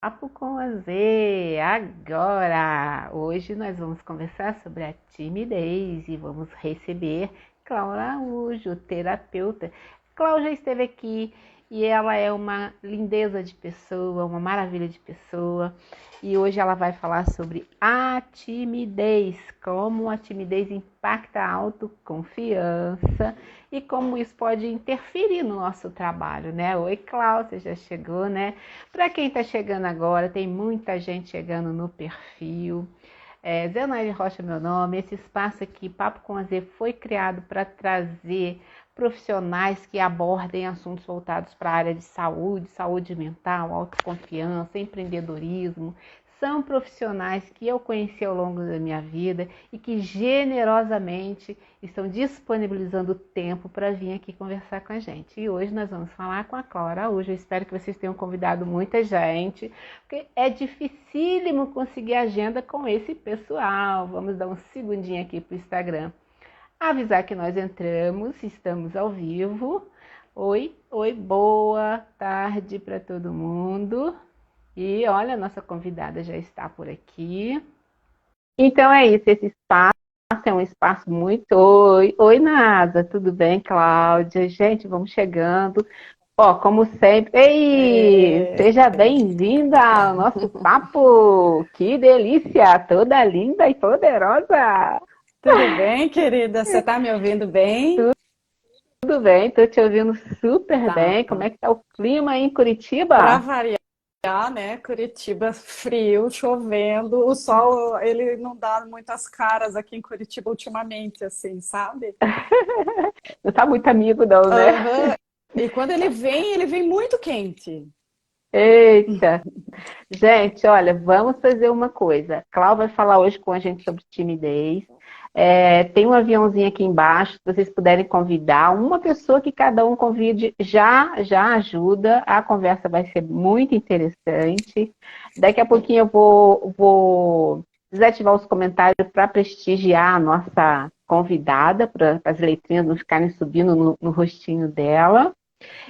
Papo com a Z, agora! Hoje nós vamos conversar sobre a timidez e vamos receber Cláudia Araújo, terapeuta. Cláudia esteve aqui e ela é uma lindeza de pessoa, uma maravilha de pessoa. E hoje ela vai falar sobre a timidez, como a timidez impacta a autoconfiança e como isso pode interferir no nosso trabalho, né? Oi, Cláudia, já chegou, né? Para quem está chegando agora, tem muita gente chegando no perfil. Zenaide Rocha é meu nome. Esse espaço aqui, Papo com a Z, foi criado para trazer profissionais que abordem assuntos voltados para a área de saúde, saúde mental, autoconfiança, empreendedorismo. São profissionais que eu conheci ao longo da minha vida e que generosamente estão disponibilizando tempo para vir aqui conversar com a gente. E hoje nós vamos falar com a Cláudia Araújo. Eu espero que vocês tenham convidado muita gente, porque é dificílimo conseguir agenda com esse pessoal. Vamos dar um segundinho aqui para o Instagram. Avisar que nós entramos, estamos ao vivo. Oi, boa tarde para todo mundo. E olha, a nossa convidada já está por aqui. Então é isso, esse espaço é um espaço muito... Oi, Nasa, tudo bem, Cláudia? Gente, vamos chegando. Ó, como sempre... Ei, seja bem-vinda ao nosso papo! Que delícia! Toda linda e poderosa! Tudo bem, querida? Você está me ouvindo bem? Tudo bem, estou te ouvindo super Tá. bem. Como é que tá o clima aí em Para Curitiba? variar, né? Curitiba frio, chovendo. O sol, ele não dá muitas caras aqui em Curitiba ultimamente, assim, sabe? Não tá muito amigo não, né? Aham. E quando ele vem muito quente. Eita! Gente, olha, vamos fazer uma coisa. Cláudia vai falar hoje com a gente sobre timidez. Tem um aviãozinho aqui embaixo, se vocês puderem convidar uma pessoa que cada um convide, já ajuda. A conversa vai ser muito interessante. Daqui a pouquinho eu vou desativar os comentários para prestigiar a nossa convidada, para as letrinhas não ficarem subindo no rostinho dela.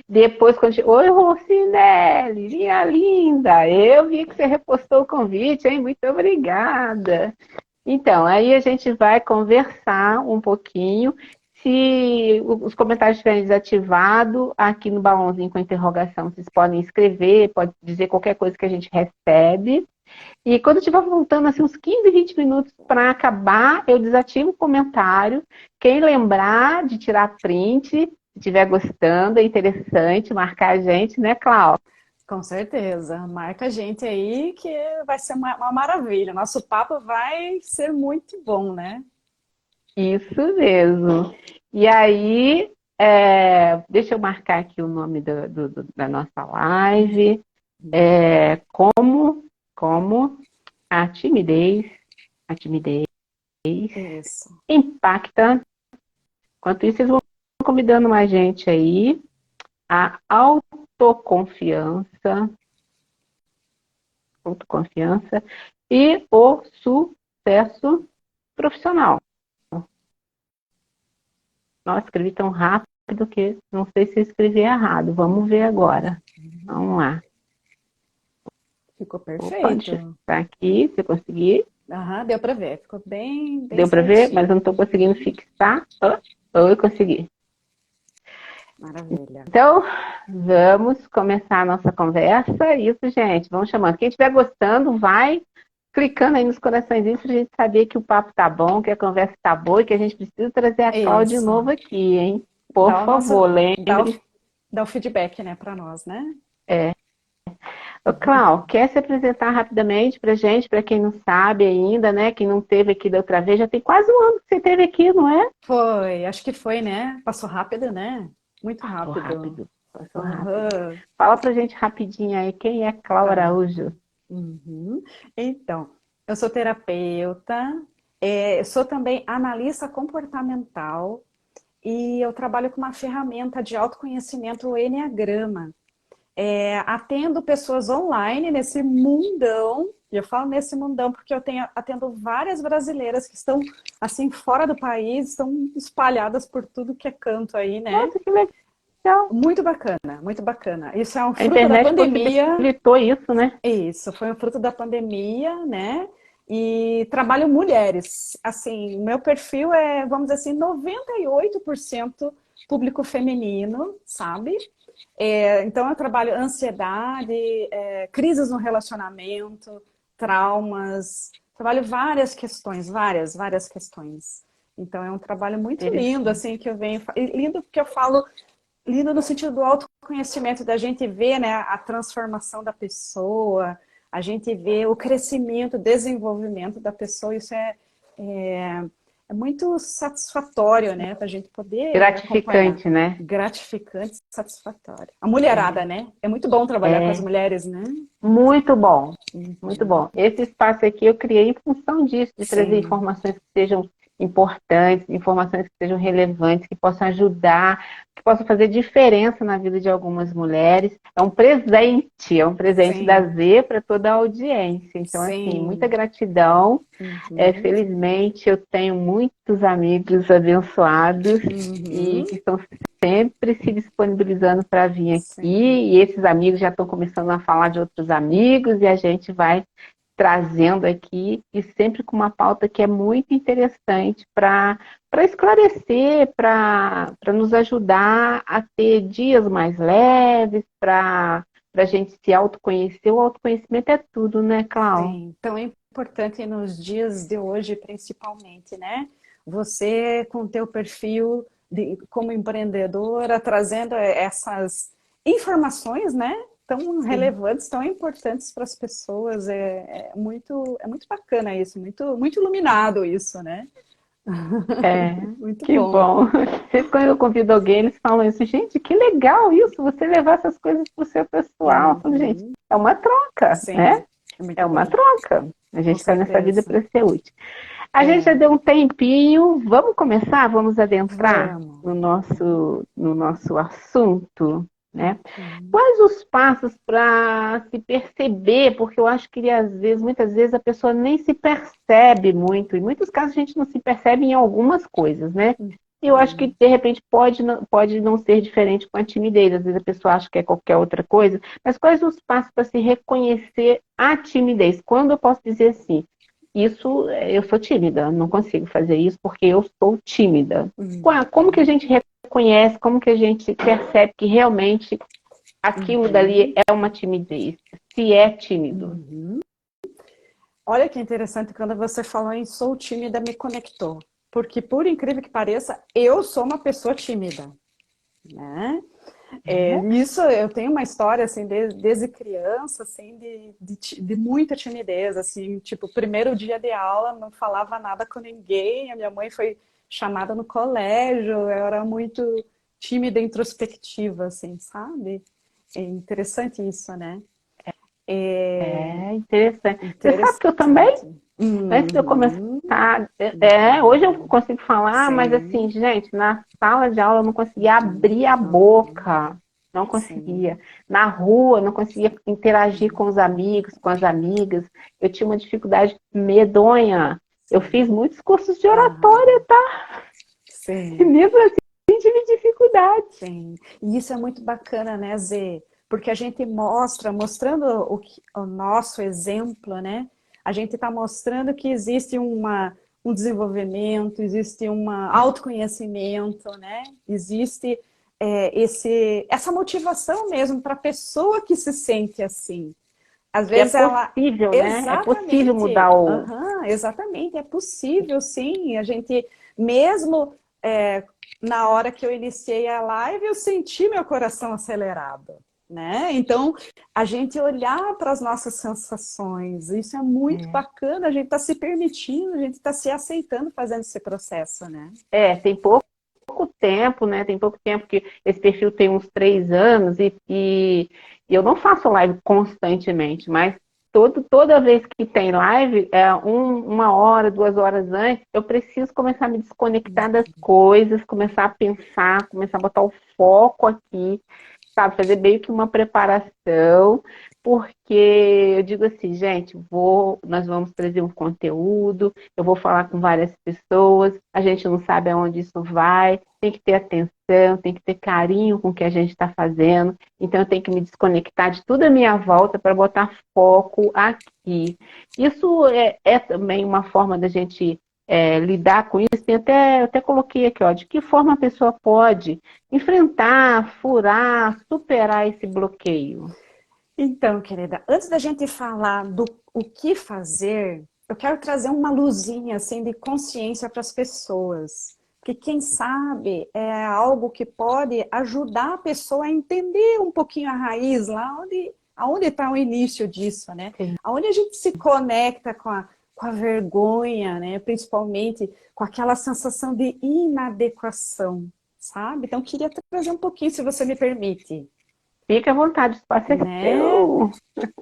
Depois, oi, Rocinelli, minha linda, eu vi que você repostou o convite, hein? Muito obrigada. Então, aí a gente vai conversar um pouquinho. Se os comentários estiverem desativados, aqui no balãozinho com interrogação, vocês podem escrever, pode dizer qualquer coisa que a gente recebe. E quando estiver voltando assim, uns 15, 20 minutos para acabar, eu desativo o comentário. Quem lembrar de tirar print, se estiver gostando, é interessante, marcar a gente, né, Cláudia? Com certeza. Marca a gente aí que vai ser uma maravilha. Nosso papo vai ser muito bom, né? Isso mesmo. E aí, deixa eu marcar aqui o nome da nossa live. Como a timidez Isso. impacta. Enquanto isso, vocês vão convidando mais gente aí. A autoconfiança e o sucesso profissional. Nossa, escrevi tão rápido que não sei se eu escrevi errado. Vamos ver agora. Vamos lá. Ficou Pode perfeito. fixar aqui, se eu conseguir. Aham, deu para ver. Ficou bem Deu para ver, mas certinho. eu não estou conseguindo fixar. Eu consegui. Maravilha. Então, vamos começar a nossa conversa. Isso, gente, vamos chamando. Quem estiver gostando, vai clicando aí nos coraçõezinhos para a gente saber que o papo tá bom, que a conversa tá boa e que a gente precisa trazer a Cláudia de Isso. novo aqui, hein? Por Dá o nosso, favor, dá o, lembre. dá o feedback, né, para nós, né? Ô, Cláudia, quer se apresentar rapidamente para gente, para quem não sabe ainda, né? Quem não esteve aqui da outra vez, já tem quase um ano que você esteve aqui, não é? Foi, acho que foi, né? Passou rápido, né? Muito Passou rápido. rápido, passou rápido. Aham, Fala pra gente rapidinho aí, quem é Cláudia tá. Araújo? Uhum. Então, eu sou terapeuta, eu sou também analista comportamental e eu trabalho com uma ferramenta de autoconhecimento, o Enneagrama. Atendo pessoas online nesse mundão, e eu falo nesse mundão porque atendo várias brasileiras que estão assim fora do país, estão espalhadas por tudo que é canto aí, né? Nossa, que legal! social. Muito bacana, muito bacana. Isso é um A fruto da internet pandemia. possibilitou isso, né? Isso, foi um fruto da pandemia, né? E trabalho mulheres. Assim, meu perfil é, vamos dizer assim, 98% público feminino, sabe? Então eu trabalho ansiedade, crises no relacionamento, traumas, trabalho várias questões, várias questões. Então é um trabalho muito lindo, Interessante. assim, que eu venho. Lindo porque eu falo, lindo no sentido do autoconhecimento, da gente ver, né, a transformação da pessoa, a gente vê o crescimento, o desenvolvimento da pessoa, isso é, é muito satisfatório, né, para a gente poder acompanhar. Gratificante, né? Gratificante, satisfatório. A mulherada, né? É muito bom trabalhar com as É mulheres, né? muito bom, muito Uhum. bom. Esse espaço aqui eu criei em função disso, de trazer Sim, informações que sejam importantes, informações que sejam relevantes, que possam ajudar, que possam fazer diferença na vida de algumas mulheres. É um presente da sim, Z para toda a audiência. Então, assim, muita sim. gratidão. Uhum. Felizmente, eu tenho muitos amigos abençoados e Uhum. que estão sempre se disponibilizando para vir aqui. Sim, E esses amigos já estão começando a falar de outros amigos e a gente vai trazendo aqui e sempre com uma pauta que é muito interessante para esclarecer, para nos ajudar a ter dias mais leves, para a gente se autoconhecer. O autoconhecimento é tudo, né, Clau? sim. Então é importante nos dias de hoje, principalmente, né? Você com teu perfil como empreendedora, trazendo essas informações, né? Tão Sim. relevantes, tão importantes para as pessoas. É muito bacana isso, muito iluminado isso, né? É, Muito que bom. bom. Sempre quando eu convido alguém, eles falam isso, gente, que legal isso, você levar essas coisas para o seu pessoal. Eu falo, gente, Uhum. é uma troca, Sim, né? é muito É uma bom, troca. A com gente está nessa vida certeza. para ser útil. A gente já É, deu um tempinho, vamos começar? Vamos adentrar vamos. no nosso assunto, né? Uhum. Quais os passos para se perceber? Porque eu acho que às vezes, muitas vezes a pessoa nem se percebe muito. Em muitos casos a gente não se percebe em algumas coisas, né? E eu acho que Uhum. de repente pode não ser diferente com a timidez. Às vezes a pessoa acha que é qualquer outra coisa. Mas quais os passos para se reconhecer a timidez? Quando eu posso dizer assim? Isso, eu sou tímida, não consigo fazer isso porque eu sou tímida. Como que a Uhum. gente reconhece, como que a gente percebe que realmente aquilo dali Uhum. é uma timidez? Se é tímido. Uhum. Olha que interessante, quando você falou em sou tímida, me conectou. Porque, por incrível que pareça, eu sou uma pessoa tímida, né? Isso, eu tenho uma história, assim, desde criança, assim, de muita timidez, assim, tipo, primeiro dia de aula, não falava nada com ninguém, a minha mãe foi chamada no colégio, eu era muito tímida, introspectiva, assim, sabe? É interessante isso, né? É É interessante. Você sabe que eu também, interessante. antes de eu começar, Uhum, hoje eu uhum, consigo falar, mas assim, sim, gente, na sala de aula eu não conseguia uhum, abrir a uhum, boca. Não conseguia. sim, Na rua, eu não conseguia interagir com os amigos, com as amigas. Eu tinha uma dificuldade medonha. Eu sim, fiz muitos cursos de oratória, aham, tá? E sim. mesmo assim tive dificuldade. Sim, e isso é muito bacana, né, Zê? Porque a gente mostrando o nosso exemplo, né? A gente está mostrando que existe um desenvolvimento, existe um autoconhecimento, né? Existe essa motivação mesmo para a pessoa que se sente assim. Às Que é vezes ela. possível, né? É possível Exatamente, mudar o. aham, exatamente, é possível sim. A gente, mesmo na hora que eu iniciei a live, eu senti meu coração acelerado, né? Então, a gente olhar para as nossas sensações, isso é muito bacana, a gente está se permitindo, a gente está se aceitando fazendo esse processo, né? Tem pouco tempo, né? Tem pouco tempo que esse perfil tem uns 3 anos e eu não faço live constantemente, mas toda vez que tem live, 1 hora, 2 horas antes, eu preciso começar a me desconectar das coisas, começar a pensar, começar a botar o foco aqui, sabe? Fazer meio que uma preparação porque eu digo assim, gente, nós vamos trazer um conteúdo, eu vou falar com várias pessoas, a gente não sabe aonde isso vai, tem que ter atenção, tem que ter carinho com o que a gente está fazendo, então eu tenho que me desconectar de tudo à minha volta para botar foco aqui. Isso é também uma forma da gente lidar com isso. Eu até coloquei aqui, ó, de que forma a pessoa pode enfrentar, furar, superar esse bloqueio. Então, querida, antes da gente falar do o que fazer, eu quero trazer uma luzinha assim de consciência para as pessoas. Porque quem sabe é algo que pode ajudar a pessoa a entender um pouquinho a raiz, lá aonde está o início disso, né? Sim. Aonde a gente se conecta com a vergonha, né? Principalmente com aquela sensação de inadequação, sabe? Então, eu queria trazer um pouquinho, se você me permite. Fique à vontade, o espaço é Né? seu.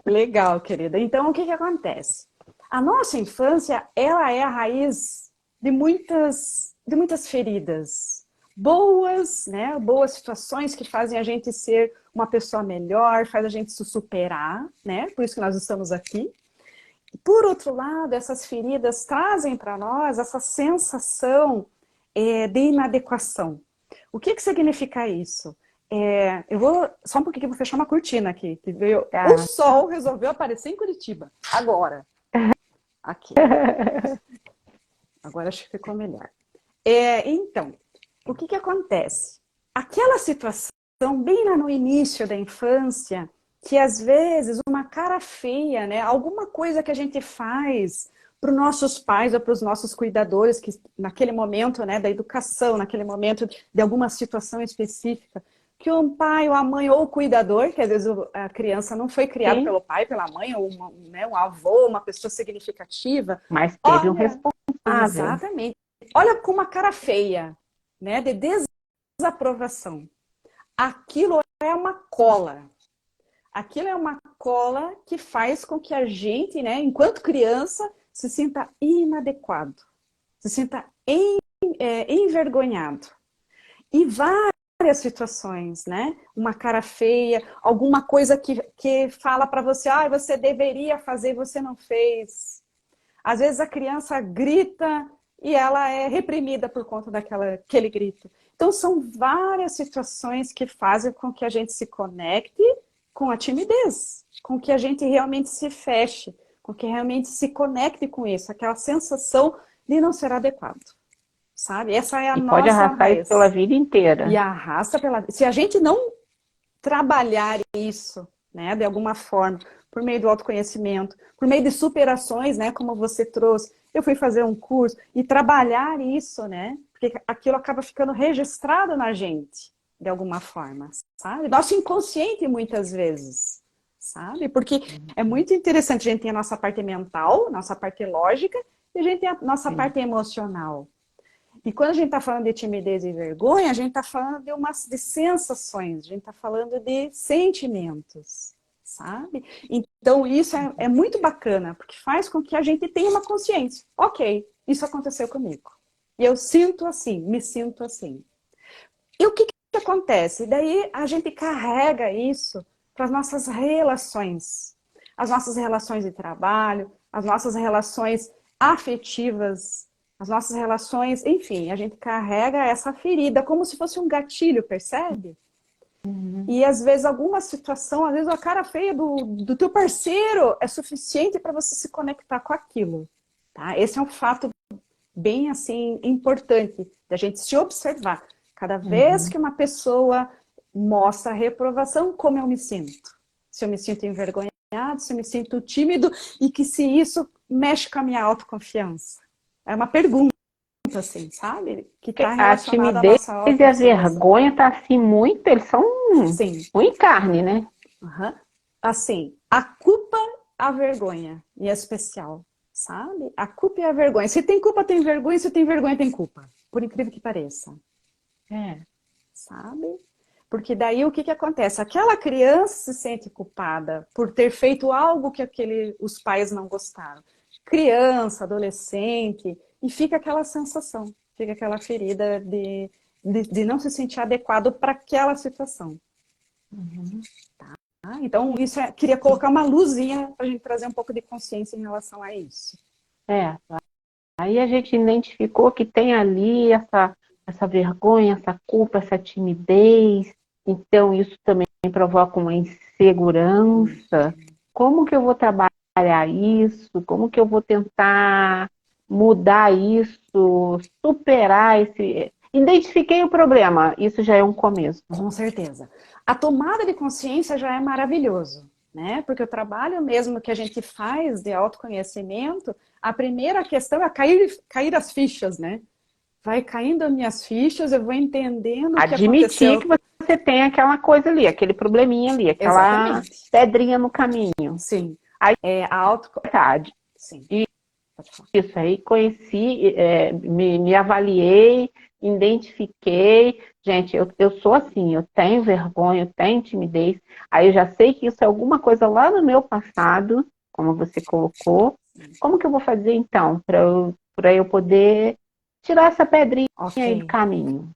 Legal, querida. Então, o que que acontece? A nossa infância, ela é a raiz de muitas feridas. Boas, né? Boas situações que fazem a gente ser uma pessoa melhor, faz a gente se superar, né? Por isso que nós estamos aqui. Por outro lado, essas feridas trazem para nós essa sensação de inadequação. O que que significa isso? Eu vou só um pouquinho que eu vou fechar uma cortina aqui. Que veio, o Tá. sol resolveu aparecer em Curitiba. Agora. Aqui. Agora acho que ficou melhor. Então, o que que acontece? Aquela situação bem lá no início da infância, que às vezes uma cara feia, né? Alguma coisa que a gente faz para os nossos pais ou para os nossos cuidadores, que naquele momento, né, da educação, naquele momento de alguma situação específica, que um pai ou a mãe ou o cuidador, que às vezes a criança não foi criada Sim, pelo pai, pela mãe, ou né, um avô, uma pessoa significativa, mas teve um olha, responsável. exatamente, olha com uma cara feia, né, de desaprovação. Aquilo é uma cola. Aquilo é uma cola que faz com que a gente, né, enquanto criança, se sinta inadequado, se sinta envergonhado. E várias situações, né? Uma cara feia, alguma coisa que fala para você, ah, você deveria fazer e você não fez. Às vezes a criança grita e ela é reprimida por conta daquele grito. Então são várias situações que fazem com que a gente se conecte com a timidez, com que a gente realmente se feche, com que realmente se conecte com isso, aquela sensação de não ser adequado, sabe? Essa é a E pode nossa arrastar isso pela raiz. vida E inteira. arrasta pela... Se a gente não trabalhar isso, né, de alguma forma, por meio do autoconhecimento, por meio de superações, né, como você trouxe, eu fui fazer um curso e trabalhar isso, né, porque aquilo acaba ficando registrado na gente, de alguma forma, sabe? Nosso inconsciente muitas vezes, sabe? Porque é muito interessante, a gente tem a nossa parte mental, nossa parte lógica, e a gente tem a nossa Sim. parte emocional. E quando a gente está falando de timidez e vergonha, a gente está falando de sensações, a gente está falando de sentimentos, sabe? Então isso é muito bacana, porque faz com que a gente tenha uma consciência. Ok, isso aconteceu comigo. E eu sinto assim, me sinto assim. E o que que acontece? Daí a gente carrega isso para as nossas relações. As nossas relações de trabalho, as nossas relações afetivas, as nossas relações, enfim, a gente carrega essa ferida como se fosse um gatilho, percebe? Uhum. E às vezes alguma situação, às vezes a cara feia do teu parceiro é suficiente para você se conectar com aquilo. Tá? Esse é um fato bem assim importante da gente se observar. Cada vez Uhum. que uma pessoa mostra reprovação, como eu me sinto? Se eu me sinto envergonhado, se eu me sinto tímido e que se isso mexe com a minha autoconfiança. É uma pergunta, assim, sabe? Que está A relacionada à timidez nossa e a autoobservação. vergonha tá assim muito, eles são Sim. um em carne, né? Uhum. Assim, a culpa, a vergonha, e é especial, sabe? A culpa e a vergonha. Se tem culpa, tem vergonha, se tem vergonha, tem culpa. Por incrível que pareça, É. sabe? Porque daí o que que acontece? Aquela criança se sente culpada por ter feito algo que os pais não gostaram. Criança, adolescente, e fica aquela sensação, fica aquela ferida de não se sentir adequado para aquela situação. Uhum. Então, queria colocar uma luzinha para a gente trazer um pouco de consciência em relação a isso. É, aí a gente identificou que tem ali essa vergonha, essa culpa, essa timidez. Então, isso também provoca uma insegurança. Como que eu vou trabalhar isso? Como que eu vou tentar mudar isso, superar esse... Identifiquei o problema, isso já é um começo. Com certeza. A tomada de consciência já é maravilhoso, né? Porque o trabalho mesmo que a gente faz de autoconhecimento, a primeira questão é cair as fichas, né? Vai caindo as minhas fichas, eu vou entendendo o que Admitir aconteceu. que você tem aquela coisa ali, aquele probleminha ali, aquela Exatamente. pedrinha no caminho. Sim. Aí, A auto... Sim. Isso aí, conheci, me avaliei, identifiquei. Gente, eu sou assim, eu tenho vergonha, eu tenho timidez. Aí eu já sei que isso é alguma coisa lá no meu passado, como você colocou. Como que eu vou fazer então, para eu poder tirar essa pedrinha aí do caminho?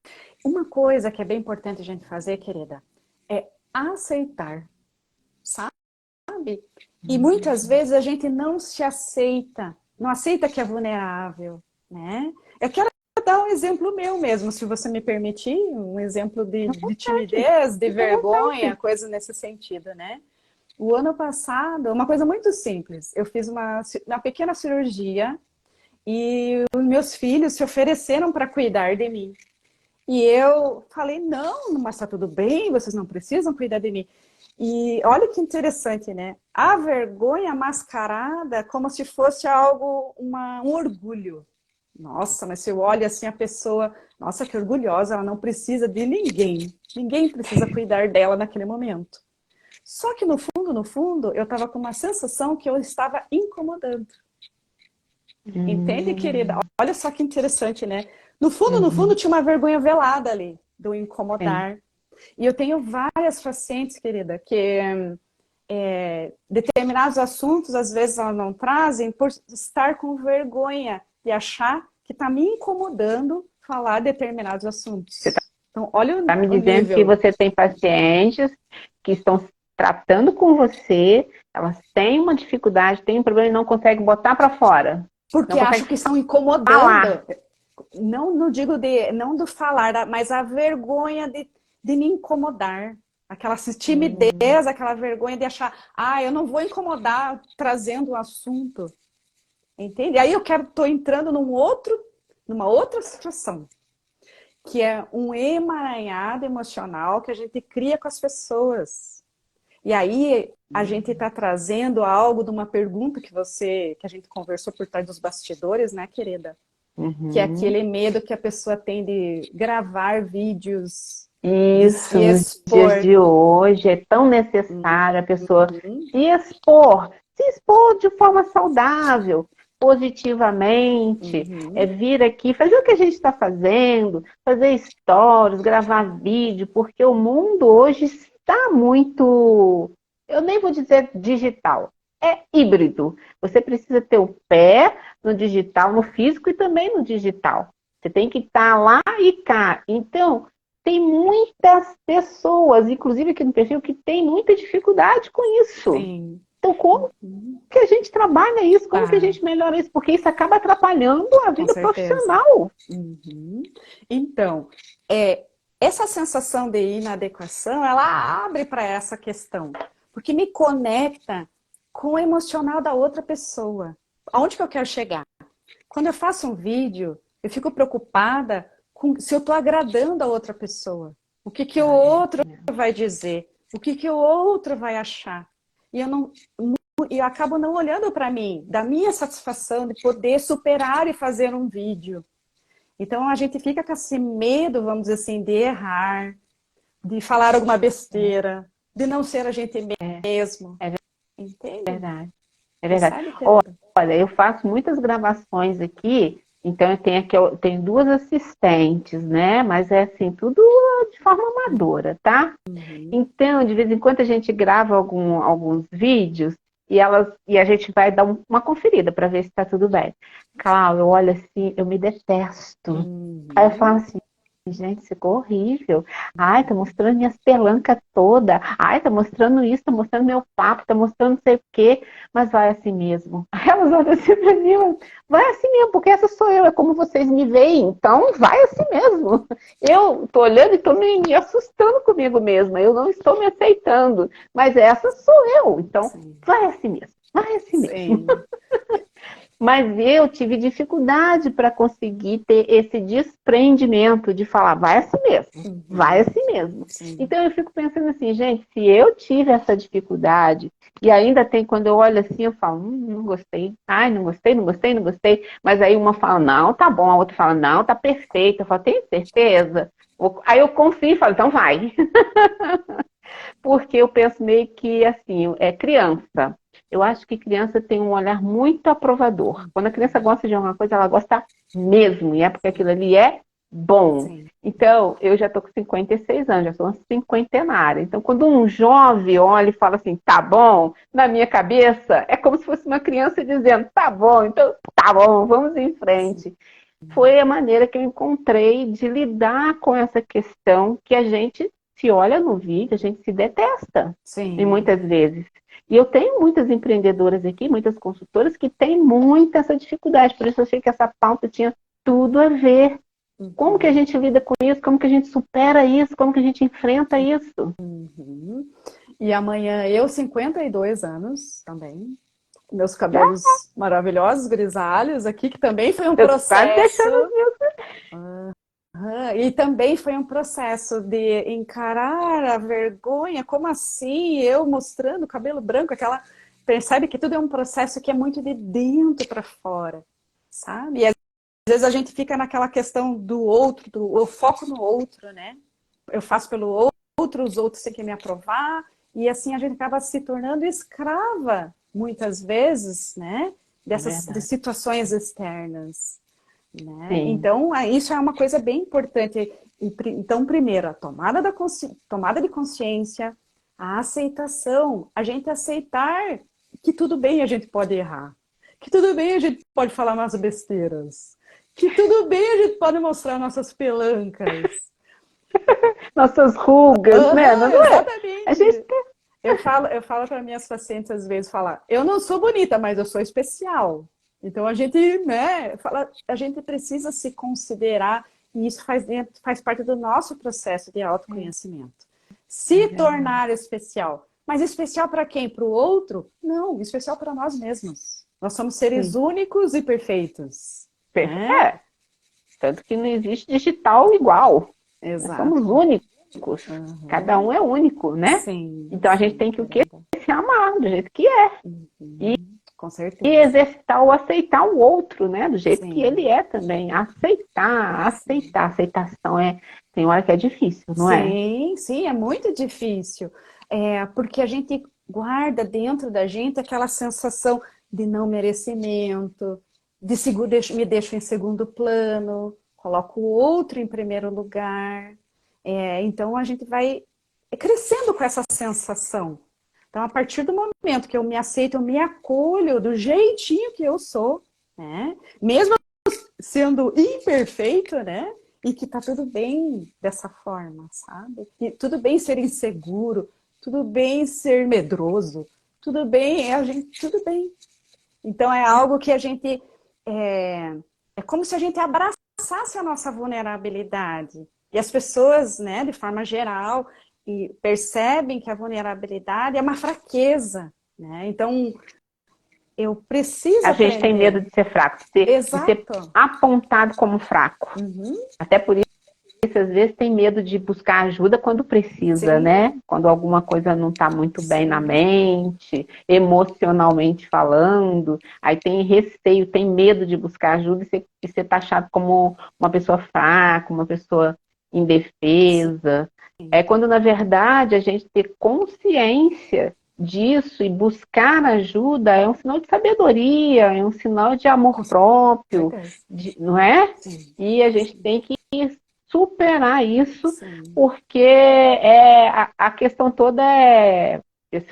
Uma coisa que é bem importante a gente fazer, querida, é aceitar, sabe? E muitas vezes a gente não se aceita, não aceita que é vulnerável, né? Eu quero dar um exemplo meu mesmo, se você me permitir, um exemplo de timidez, de vergonha, coisa nesse sentido, né? O ano passado, uma coisa muito simples, eu fiz uma pequena cirurgia e os meus filhos se ofereceram para cuidar de mim. E eu falei, não, mas está tudo bem, vocês não precisam cuidar de mim. E olha que interessante, né? A vergonha mascarada como se fosse algo, um orgulho. Nossa, mas se eu olho assim a pessoa, nossa, que orgulhosa, ela não precisa de ninguém. Ninguém precisa cuidar dela naquele momento. Só que no fundo, eu estava com uma sensação que eu estava incomodando. Entende, querida? Olha só que interessante, né? No fundo, tinha uma vergonha velada ali, do incomodar. Sim. E eu tenho várias pacientes, querida, que determinados assuntos, às vezes, elas não trazem por estar com vergonha e achar que está me incomodando falar determinados assuntos. Você então, olha o tá me dizendo nível. que você tem pacientes que estão tratando com você, elas têm uma dificuldade, têm um problema e não conseguem botar para fora. Porque acham que estão incomodando. Falar. Não digo não do falar, mas a vergonha de me incomodar. Aquela timidez, aquela vergonha de achar, eu não vou incomodar trazendo o assunto. Entende? Aí eu estou entrando numa outra situação, que é um emaranhado emocional que a gente cria com as pessoas. E aí a gente está trazendo algo de uma pergunta que a gente conversou por trás dos bastidores, né, querida? Que é aquele medo que a pessoa tem de gravar vídeos. Isso, nos dias de hoje é tão necessário a pessoa se expor de forma saudável, positivamente, vir aqui, fazer o que a gente está fazendo, fazer stories, gravar vídeo, porque o mundo hoje está muito, eu nem vou dizer digital, é híbrido. Você precisa ter o pé no digital, no físico e também no digital. Você tem que estar lá e cá. Então, tem muitas pessoas, inclusive aqui no perfil, que tem muita dificuldade com isso. Sim. Então, como que a gente trabalha isso? Como que a gente melhora isso? Porque isso acaba atrapalhando a vida profissional. Então, essa sensação de inadequação, ela abre para essa questão. Porque me conecta com o emocional da outra pessoa. Aonde que eu quero chegar? Quando eu faço um vídeo, eu fico preocupada se eu estou agradando a outra pessoa. O que o outro vai dizer? O que o outro vai achar? E eu acabo não olhando para mim, da minha satisfação de poder superar e fazer um vídeo. Então a gente fica com esse medo, vamos dizer assim, de errar, de falar alguma besteira, de não ser a gente mesmo. Entende? Verdade. É verdade. Olha, eu faço muitas gravações aqui. Então, eu tenho duas assistentes, né? Mas é assim, tudo de forma amadora, tá? Então, de vez em quando a gente grava alguns vídeos e a gente vai dar uma conferida para ver se tá tudo bem. Cláudia, eu olho assim, eu me detesto. Aí eu falo assim, gente, ficou horrível. Ai, tá mostrando minhas pelancas toda. Ai, tá mostrando isso, tá mostrando meu papo, tá mostrando não sei o quê. Mas vai assim mesmo. Aí elas olham assim pra mim, vai assim mesmo, porque essa sou eu, é como vocês me veem. Então, vai assim mesmo. Eu tô olhando e tô me assustando comigo mesma. Eu não estou me aceitando. Mas essa sou eu. Então, Sim. vai assim mesmo. Vai assim mesmo. Sim. Mas eu tive dificuldade para conseguir ter esse desprendimento de falar, vai assim mesmo, vai assim mesmo. Sim. Então eu fico pensando assim, gente, se eu tive essa dificuldade, e ainda tem, quando eu olho assim, eu falo, não gostei, ai, não gostei, não gostei, não gostei, mas aí uma fala, não, tá bom, a outra fala, não, tá perfeito, eu falo, tem certeza? Aí eu confio e falo, então vai. Porque eu penso meio que assim, é criança. Eu acho que criança tem um olhar muito aprovador. Quando a criança gosta de alguma coisa, ela gosta mesmo, e é porque aquilo ali é bom. Sim. Então, eu já estou com 56 anos, já sou uma cinquentenária. Então, quando um jovem olha e fala assim, tá bom, na minha cabeça, é como se fosse uma criança dizendo, tá bom, então tá bom, vamos em frente. Foi a maneira que eu encontrei de lidar com essa questão que a gente se olha no vídeo, a gente se detesta, e Sim. muitas vezes. E eu tenho muitas empreendedoras aqui, muitas consultoras que têm muita essa dificuldade, por isso eu achei que essa pauta tinha tudo a ver. Como que a gente lida com isso, como que a gente supera isso, como que a gente enfrenta isso. E amanhã eu, 52 anos também. Meus cabelos maravilhosos, grisalhos aqui, que também foi um Eu tô quase processo. deixando meu. E também foi um processo de encarar a vergonha. Como assim? Eu mostrando o cabelo branco, aquela. Percebe que tudo é um processo que é muito de dentro para fora, sabe? E às vezes a gente fica naquela questão do outro, eu foco no outro, né? Eu faço pelo outro, os outros têm que me aprovar, e assim a gente acaba se tornando escrava, muitas vezes, né? De situações externas. Né? Então, isso é uma coisa bem importante. Então, primeiro, a tomada de consciência, a aceitação, a gente aceitar que tudo bem a gente pode errar, que tudo bem a gente pode falar umas besteiras, que tudo bem a gente pode mostrar nossas pelancas. Nossas rugas, né? Não é? Exatamente. A gente Eu falo para minhas pacientes às vezes, eu não sou bonita, mas eu sou especial. Então a gente, né, a gente precisa se considerar e isso faz parte do nosso processo de autoconhecimento. Se tornar especial. Mas especial para quem? Para o outro? Não, especial para nós mesmos. Nós somos seres únicos e perfeitos. É. Tanto que não existe digital igual. Nós somos únicos. Cada um é único, né? Sim, então a gente tem que o quê? Se amar do jeito que é. Com certeza. E exercitar ou aceitar o outro, né? Do jeito que ele é também. Aceitar. Aceitação tem hora que é difícil, não é? Sim, é muito difícil. Porque a gente guarda dentro da gente aquela sensação de não merecimento, me deixo em segundo plano, coloco o outro em primeiro lugar. Então a gente vai crescendo com essa sensação. Então, a partir do momento que eu me aceito, eu me acolho do jeitinho que eu sou, né? Mesmo sendo imperfeito, né? E que tá tudo bem dessa forma, sabe? E tudo bem ser inseguro, tudo bem ser medroso, tudo bem, tudo bem. Então é algo que a gente é como se a gente abraçasse a nossa vulnerabilidade. E as pessoas, né, de forma geral, percebem que a vulnerabilidade é uma fraqueza, né? Então eu preciso A gente aprender. tem medo de ser fraco, de ser apontado como fraco. Até por isso, às vezes, tem medo de buscar ajuda quando precisa, né? Quando alguma coisa não está muito bem na mente, emocionalmente falando. Aí tem receio, tem medo de buscar ajuda e ser taxado como uma pessoa fraca, uma pessoa indefesa. É quando, na verdade, a gente ter consciência disso e buscar ajuda é um sinal de sabedoria, é um sinal de amor próprio, não é? E a gente tem que superar isso, porque a questão toda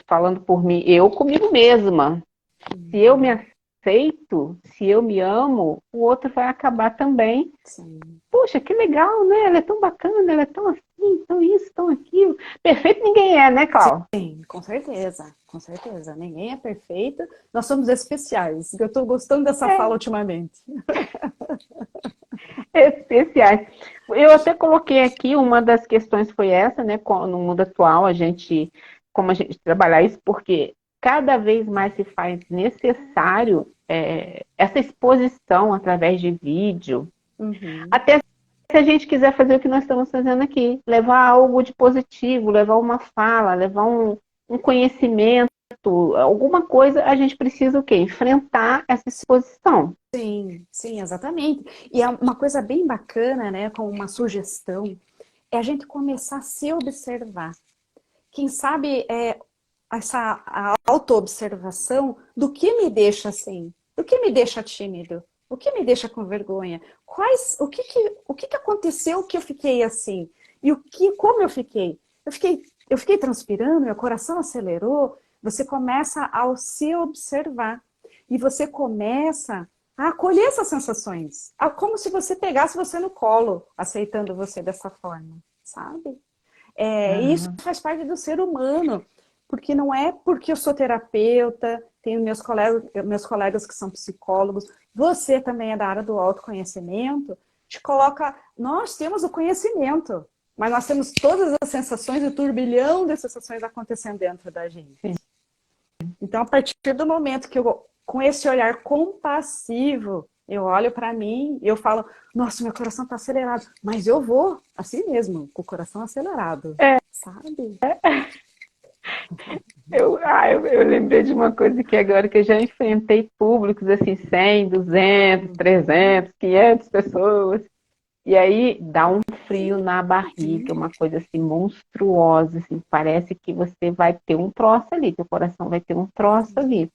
falando por mim, eu comigo mesma. Se eu me aceito, se eu me amo, o outro vai acabar também. Sim. Poxa, que legal, né? Ela é tão bacana, ela é tão assim, tão isso, tão aquilo. Perfeito ninguém é, né, Cláudia? Sim, com certeza, com certeza. Ninguém é perfeito, nós somos especiais. Eu estou gostando dessa fala ultimamente. Especiais. Eu até coloquei aqui, uma das questões foi essa, né? No mundo atual, como a gente trabalhar isso, porque cada vez mais se faz necessário essa exposição através de vídeo. Uhum. Até se a gente quiser fazer o que nós estamos fazendo aqui, levar algo de positivo, levar uma fala, levar um conhecimento, alguma coisa, a gente precisa o quê? Enfrentar essa exposição. Sim, sim, exatamente. E é uma coisa bem bacana, né, com uma sugestão, é a gente começar a se observar. Quem sabe essa a autoobservação do que me deixa assim, do que me deixa tímido, o que me deixa com vergonha, o que aconteceu que eu fiquei assim, e como eu fiquei? Eu fiquei transpirando, meu coração acelerou. Você começa a se observar e você começa a acolher essas sensações, como se você pegasse você no colo, aceitando você dessa forma, sabe? E isso Uhum. faz parte do ser humano, porque não é porque eu sou terapeuta, tenho meus colegas que são psicólogos, você também é da área do autoconhecimento, te coloca, nós temos o conhecimento, mas nós temos todas as sensações, o turbilhão de sensações acontecendo dentro da gente. Sim. Então, a partir do momento que eu, com esse olhar compassivo, eu olho para mim e eu falo, nossa, meu coração está acelerado, mas eu vou assim mesmo, com o coração acelerado, sabe? Eu lembrei de uma coisa que agora que eu já enfrentei públicos assim, 100, 200, 300, 500 pessoas. E aí dá um frio na barriga, uma coisa assim monstruosa, assim, parece que você vai ter um troço ali, teu coração vai ter um troço ali.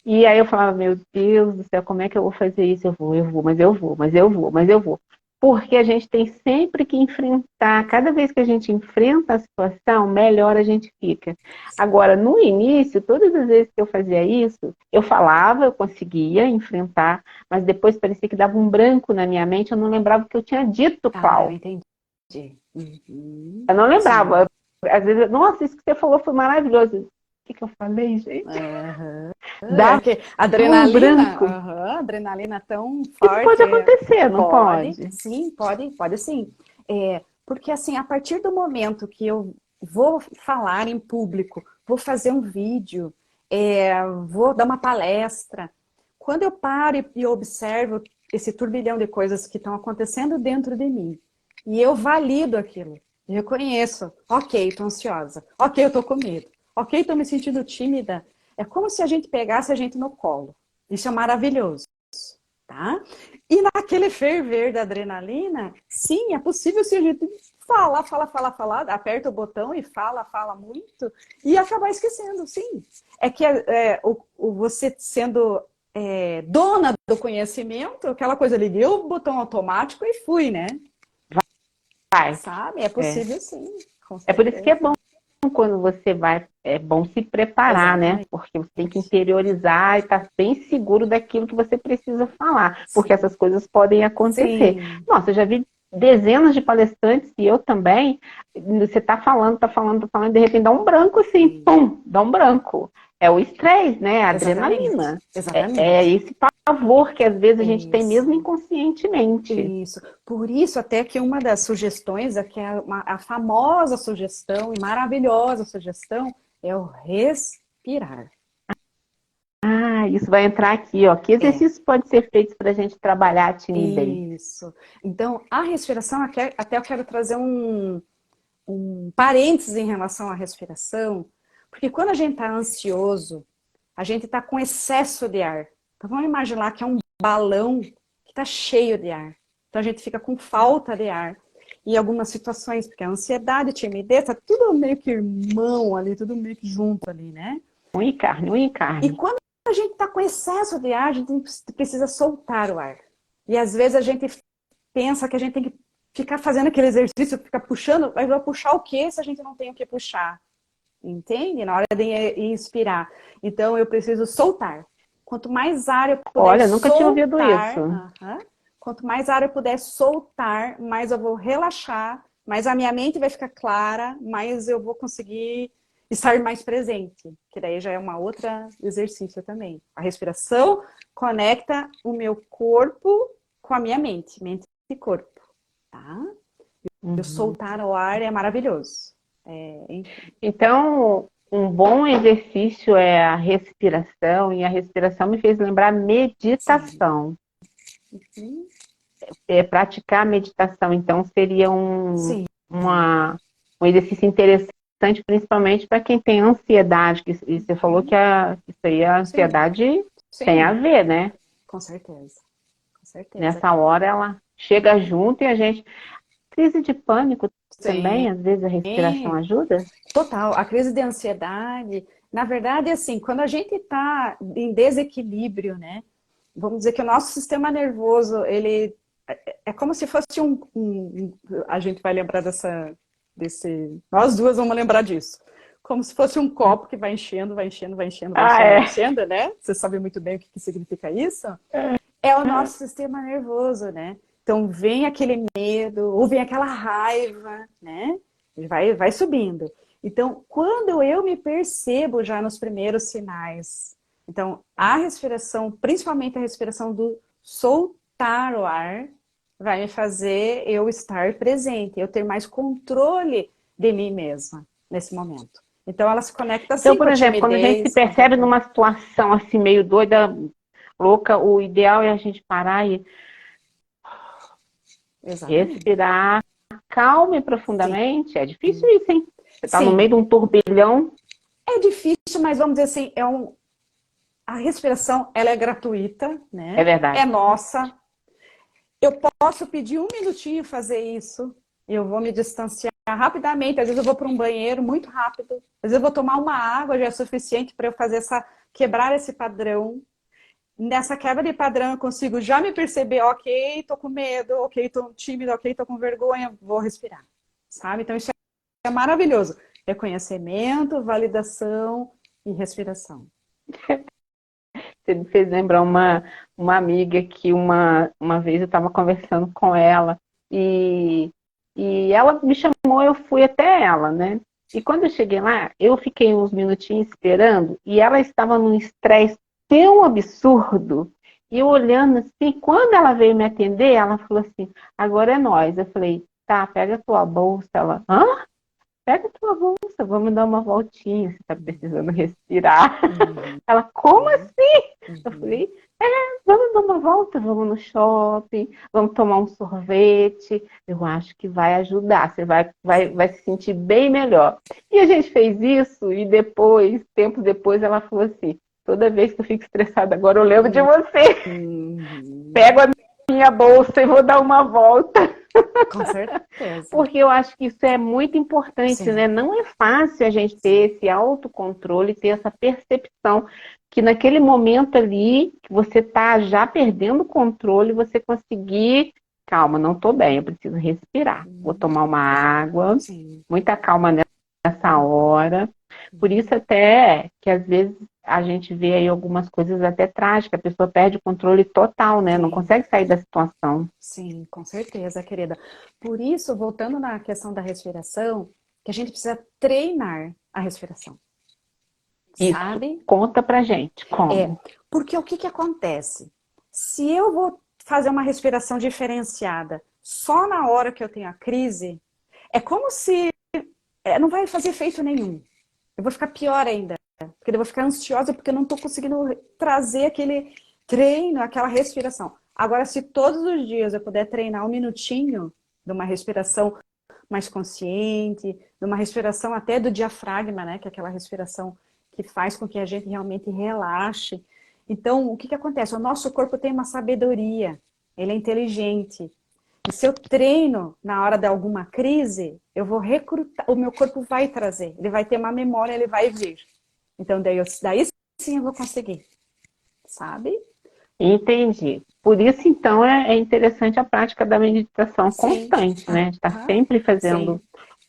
E aí eu falava, meu Deus do céu, como é que eu vou fazer isso? Eu vou, mas eu vou, mas eu vou, mas eu vou. Porque a gente tem sempre que enfrentar, cada vez que a gente enfrenta a situação, melhor a gente fica. Agora, no início, todas as vezes que eu fazia isso, eu falava, eu conseguia enfrentar, mas depois parecia que dava um branco na minha mente, eu não lembrava o que eu tinha dito, Ah, eu Clau. entendi. Uhum. Eu não lembrava. Sim. Às vezes, nossa, isso que você falou foi maravilhoso. O que eu falei, gente? Uhum. É Dá que um adrenalina, branco. uhum, adrenalina tão Isso pode forte. acontecer, não Pode, pode? sim, pode sim. Porque assim, a partir do momento que eu vou falar em público, vou fazer um vídeo, vou dar uma palestra, quando eu paro e observo esse turbilhão de coisas que estão acontecendo dentro de mim, e eu valido aquilo, eu reconheço, ok, estou ansiosa, ok, eu estou com medo, ok, estou me sentindo tímida, é como se a gente pegasse a gente no colo. Isso é maravilhoso, tá? E naquele ferver da adrenalina, sim, é possível se a gente falar, aperta o botão e fala muito e acabar esquecendo, sim. É que você sendo dona do conhecimento, aquela coisa, liguei o botão automático e fui, né? Vai. Sabe? É É. possível, sim, com É por isso que é certeza. bom quando você vai, é bom se preparar, né? Exatamente. Porque você tem que interiorizar e estar bem seguro daquilo que você precisa falar, porque essas coisas podem acontecer. Sim, Nossa, eu já vi dezenas de palestrantes e eu também. Você tá falando, de repente dá um branco assim, sim. pum, dá um branco. É o estresse, né? A Exatamente. adrenalina. É Exatamente. esse pavor que às vezes a gente tem mesmo Isso. inconscientemente. Isso. Por isso, até que uma das sugestões, que é a famosa sugestão e maravilhosa sugestão, é o respirar. Ah, isso vai entrar aqui, ó. Que É, exercício pode ser feito para a gente trabalhar a timidez? isso. Então, a respiração, até eu quero trazer um parênteses em relação à respiração, porque quando a gente está ansioso, a gente está com excesso de ar. Então, vamos imaginar que é um balão que está cheio de ar. Então, a gente fica com falta de ar. Em algumas situações, porque a ansiedade, a timidez, tá tudo meio que irmão ali, tudo meio que junto ali, né? Unha e carne, unha e E carne. quando a gente está com excesso de ar, a gente precisa soltar o ar. E às vezes a gente pensa que a gente tem que ficar fazendo aquele exercício, ficar puxando, mas vai puxar o quê se a gente não tem o que puxar? Entende? Na hora de inspirar. Então eu preciso soltar. Quanto mais ar eu puder Olha, nunca tinha ouvido soltar, isso. quanto mais ar eu puder soltar, mais eu vou relaxar, mais a minha mente vai ficar clara, mais eu vou conseguir estar mais presente. Que daí já é uma outra exercício também. A respiração conecta o meu corpo com a minha mente e corpo, tá? Eu Uhum. soltar o ar é maravilhoso. Então, um bom exercício é a respiração, e a respiração me fez lembrar Sim. meditação. Uhum. Praticar meditação, então, seria Sim. um exercício interessante, principalmente para quem tem ansiedade, e você falou que isso aí, a Sim. ansiedade tem a Sim. ver, né? Com certeza. Com certeza. Nessa hora ela chega junto e a gente... Crise de pânico Sim. também, às vezes a respiração ajuda? Total. A crise de ansiedade, na verdade, assim, quando a gente está em desequilíbrio, né? Vamos dizer que o nosso sistema nervoso, ele é como se fosse a gente vai lembrar desse, nós duas vamos lembrar disso. Como se fosse um copo que vai enchendo, vai enchendo, vai enchendo, vai Ah, enchendo, vai é. enchendo, né? Você sabe muito bem o que significa isso? É o nosso sistema nervoso, né? Então vem aquele medo, ou vem aquela raiva, né? Vai subindo. Então, quando eu me percebo já nos primeiros sinais, então a respiração, principalmente a respiração do soltar o ar, vai me fazer eu estar presente, eu ter mais controle de mim mesma nesse momento. Então ela se conecta Então, assim por com a exemplo, quando a gente se timidez, com percebe tudo. numa situação assim meio doida, louca, o ideal é a gente parar e Exatamente. respirar calma e Sim. profundamente. É difícil isso, hein? Você está no meio Sim, de um turbilhão. é difícil, mas vamos dizer assim, a respiração ela é gratuita, É né? É verdade. nossa. Eu posso pedir um minutinho fazer isso. Eu vou me distanciar rapidamente. Às vezes eu vou para um banheiro muito rápido. Às vezes eu vou tomar uma água já é suficiente para eu fazer quebrar esse padrão. Nessa quebra de padrão eu consigo já me perceber, ok, tô com medo, ok, tô tímido, ok, tô com vergonha, vou respirar, sabe? Então isso é maravilhoso. Reconhecimento, validação e respiração. Você me fez lembrar uma amiga que uma vez eu estava conversando com ela e, e ela me chamou, eu fui até ela, né? E quando eu cheguei lá, eu fiquei uns minutinhos esperando e ela estava num estresse tão absurdo. E eu olhando assim, quando ela veio me atender, ela falou assim: agora é nós. Eu falei: tá, pega a tua bolsa. Ela: hã? Pega a tua bolsa, vamos dar uma voltinha, você está precisando respirar. Uhum, Ela: como assim? Eu uhum. falei: vamos dar uma volta, vamos no shopping, vamos tomar um sorvete. Eu acho que vai ajudar, você vai se sentir bem melhor. E a gente fez isso e depois, tempo depois, ela falou assim: toda vez que eu fico estressada agora, eu lembro de você. Uhum. Pego a minha bolsa e vou dar uma volta. Com certeza. Porque eu acho que isso é muito importante, né? Sim, Não é fácil a gente sim. ter esse autocontrole, ter essa percepção que naquele momento ali, que você tá já perdendo o controle, você conseguir, calma, não tô bem, eu preciso respirar. Vou Uhum. tomar uma água, Sim. muita calma nessa hora. Por isso até que às vezes a gente vê aí algumas coisas até trágicas, a pessoa perde o controle total, né? Não Sim, consegue sair da situação. sim, com certeza, querida. Por isso, voltando na questão da respiração, que a gente precisa treinar a respiração, Isso. sabe? Conta pra gente É, como. porque o que que acontece? Se eu vou fazer uma respiração diferenciada só na hora que eu tenho a crise, é como se não vai fazer efeito nenhum. Eu vou ficar pior ainda, porque eu vou ficar ansiosa porque eu não estou conseguindo trazer aquele treino, aquela respiração. Agora, se todos os dias eu puder treinar um minutinho de uma respiração mais consciente, de uma respiração até do diafragma, né, que é aquela respiração que faz com que a gente realmente relaxe. Então, o que que acontece? O nosso corpo tem uma sabedoria, ele é inteligente. E se eu treino na hora de alguma crise, eu vou recrutar, o meu corpo vai trazer, ele vai ter uma memória, ele vai vir. Então, daí sim eu vou conseguir, sabe? Entendi. Por isso, então, é interessante a prática da meditação Sim. constante, né? De estar Aham. sempre Sim, fazendo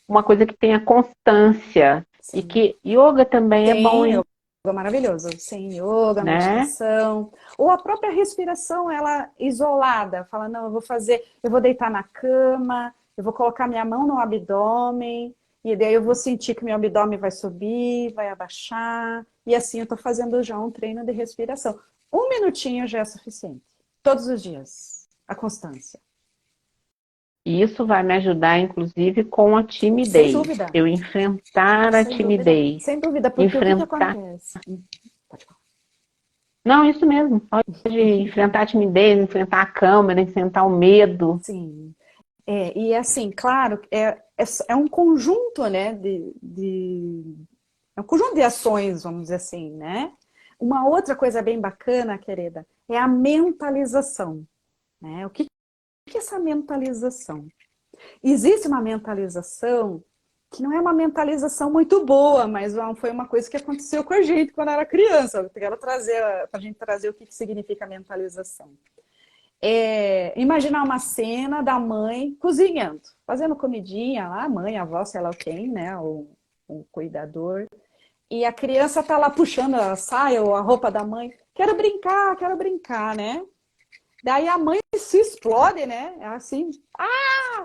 uma coisa que tenha constância. E sim. que yoga também é bom, Tem, hein? maravilhoso. Sem yoga, né? meditação. Ou a própria respiração, ela isolada. Fala, não, eu vou deitar na cama, eu vou colocar minha mão no abdômen, e daí eu vou sentir que meu abdômen vai subir, vai abaixar. E assim eu estou fazendo já um treino de respiração. 1 minutinho já é suficiente. Todos os dias. A constância. E isso vai me ajudar, inclusive, com a Sem timidez. dúvida. Eu enfrentar a Sem dúvida. timidez. Sem dúvida, porque o que que Enfrentar. acontece? Pode falar. Não, isso mesmo. Pode enfrentar a timidez, enfrentar a câmera, enfrentar o medo. Sim. E assim, claro, é um conjunto, né, é um conjunto de ações, vamos dizer assim, né? Uma outra coisa bem bacana, querida, é a mentalização, né? O que é essa mentalização? Existe uma mentalização que não é uma mentalização muito boa, mas foi uma coisa que aconteceu com a gente quando era criança. Eu quero trazer, para a gente trazer o que significa mentalização. Imaginar uma cena da mãe cozinhando, fazendo comidinha lá, a mãe, a avó, sei lá quem, né, o cuidador, e a criança tá lá puxando a saia ou a roupa da mãe, quero brincar, né? Daí a mãe se explode, né? Assim,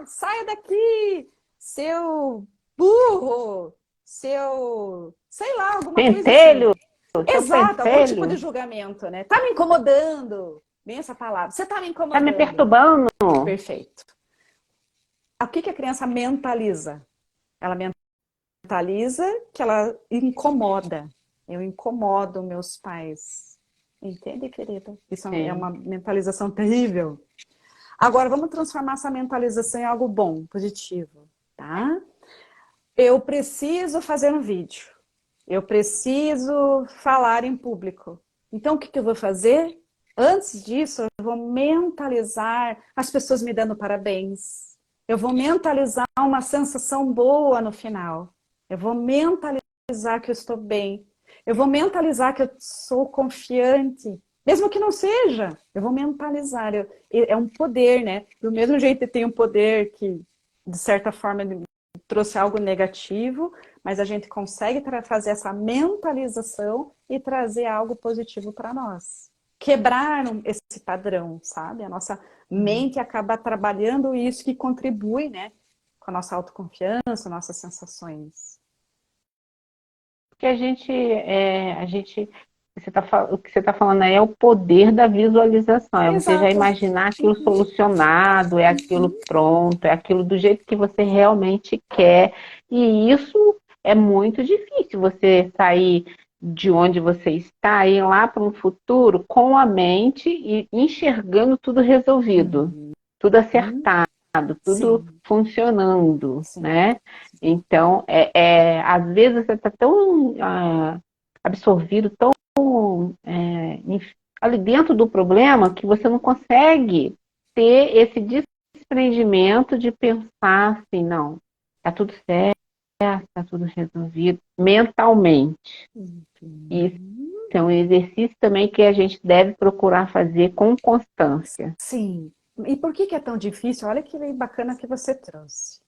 saia daqui, seu burro, seu, sei lá, alguma coisa assim. Pentelho, seu Exato, algum tipo de pentelho, julgamento, né? Tá me incomodando. Bem essa palavra. Você tá me tá me incomodando. perturbando. Perfeito. O que a criança mentaliza? Ela mentaliza que ela incomoda. Eu incomodo meus pais. Entende, querida? Isso é uma Sim. mentalização terrível. Agora, vamos transformar essa mentalização em algo bom, positivo, tá? Eu preciso fazer um vídeo. Eu preciso falar em público. Então, o que eu vou fazer? Antes disso, eu vou mentalizar as pessoas me dando parabéns. Eu vou mentalizar uma sensação boa no final. Eu vou mentalizar que eu estou bem. Eu vou mentalizar que eu sou confiante. Mesmo que não seja, eu vou mentalizar. É um poder, né? Do mesmo jeito que tem um poder que, de certa forma, trouxe algo negativo, mas a gente consegue fazer essa mentalização e trazer algo positivo para nós. Quebrar esse padrão, sabe? A nossa mente acaba trabalhando isso que contribui, né? Com a nossa autoconfiança, nossas sensações. Porque o que você está falando aí é o poder da visualização, é você já Exato. imaginar aquilo solucionado, é aquilo pronto, é aquilo do jeito que você realmente quer. E isso é muito difícil, você sair de onde você está e ir lá para um futuro com a mente e enxergando tudo resolvido, tudo acertado, tudo Sim, funcionando, sim. né? Então, às vezes você está tão absorvido, tão ali dentro do problema que você não consegue ter esse desprendimento de pensar assim, não, está tudo certo, está tudo resolvido mentalmente. Isso é um exercício também que a gente deve procurar fazer com constância. Sim. E por que é tão difícil? Olha que bacana que você trouxe.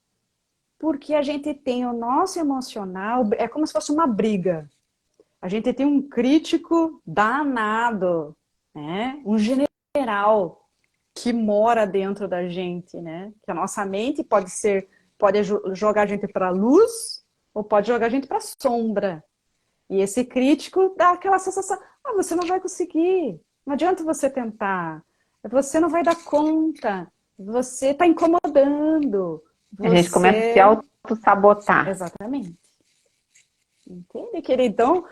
Porque a gente tem o nosso emocional, é como se fosse uma briga. A gente tem um crítico danado, né? Um general que mora dentro da gente, né? Que a nossa mente pode jogar a gente para a luz ou pode jogar a gente para a sombra. E esse crítico dá aquela sensação: você não vai conseguir, não adianta você tentar, você não vai dar conta, você está incomodando, A gente começa a se você... auto-sabotar. Exatamente. Entende, querido? Então,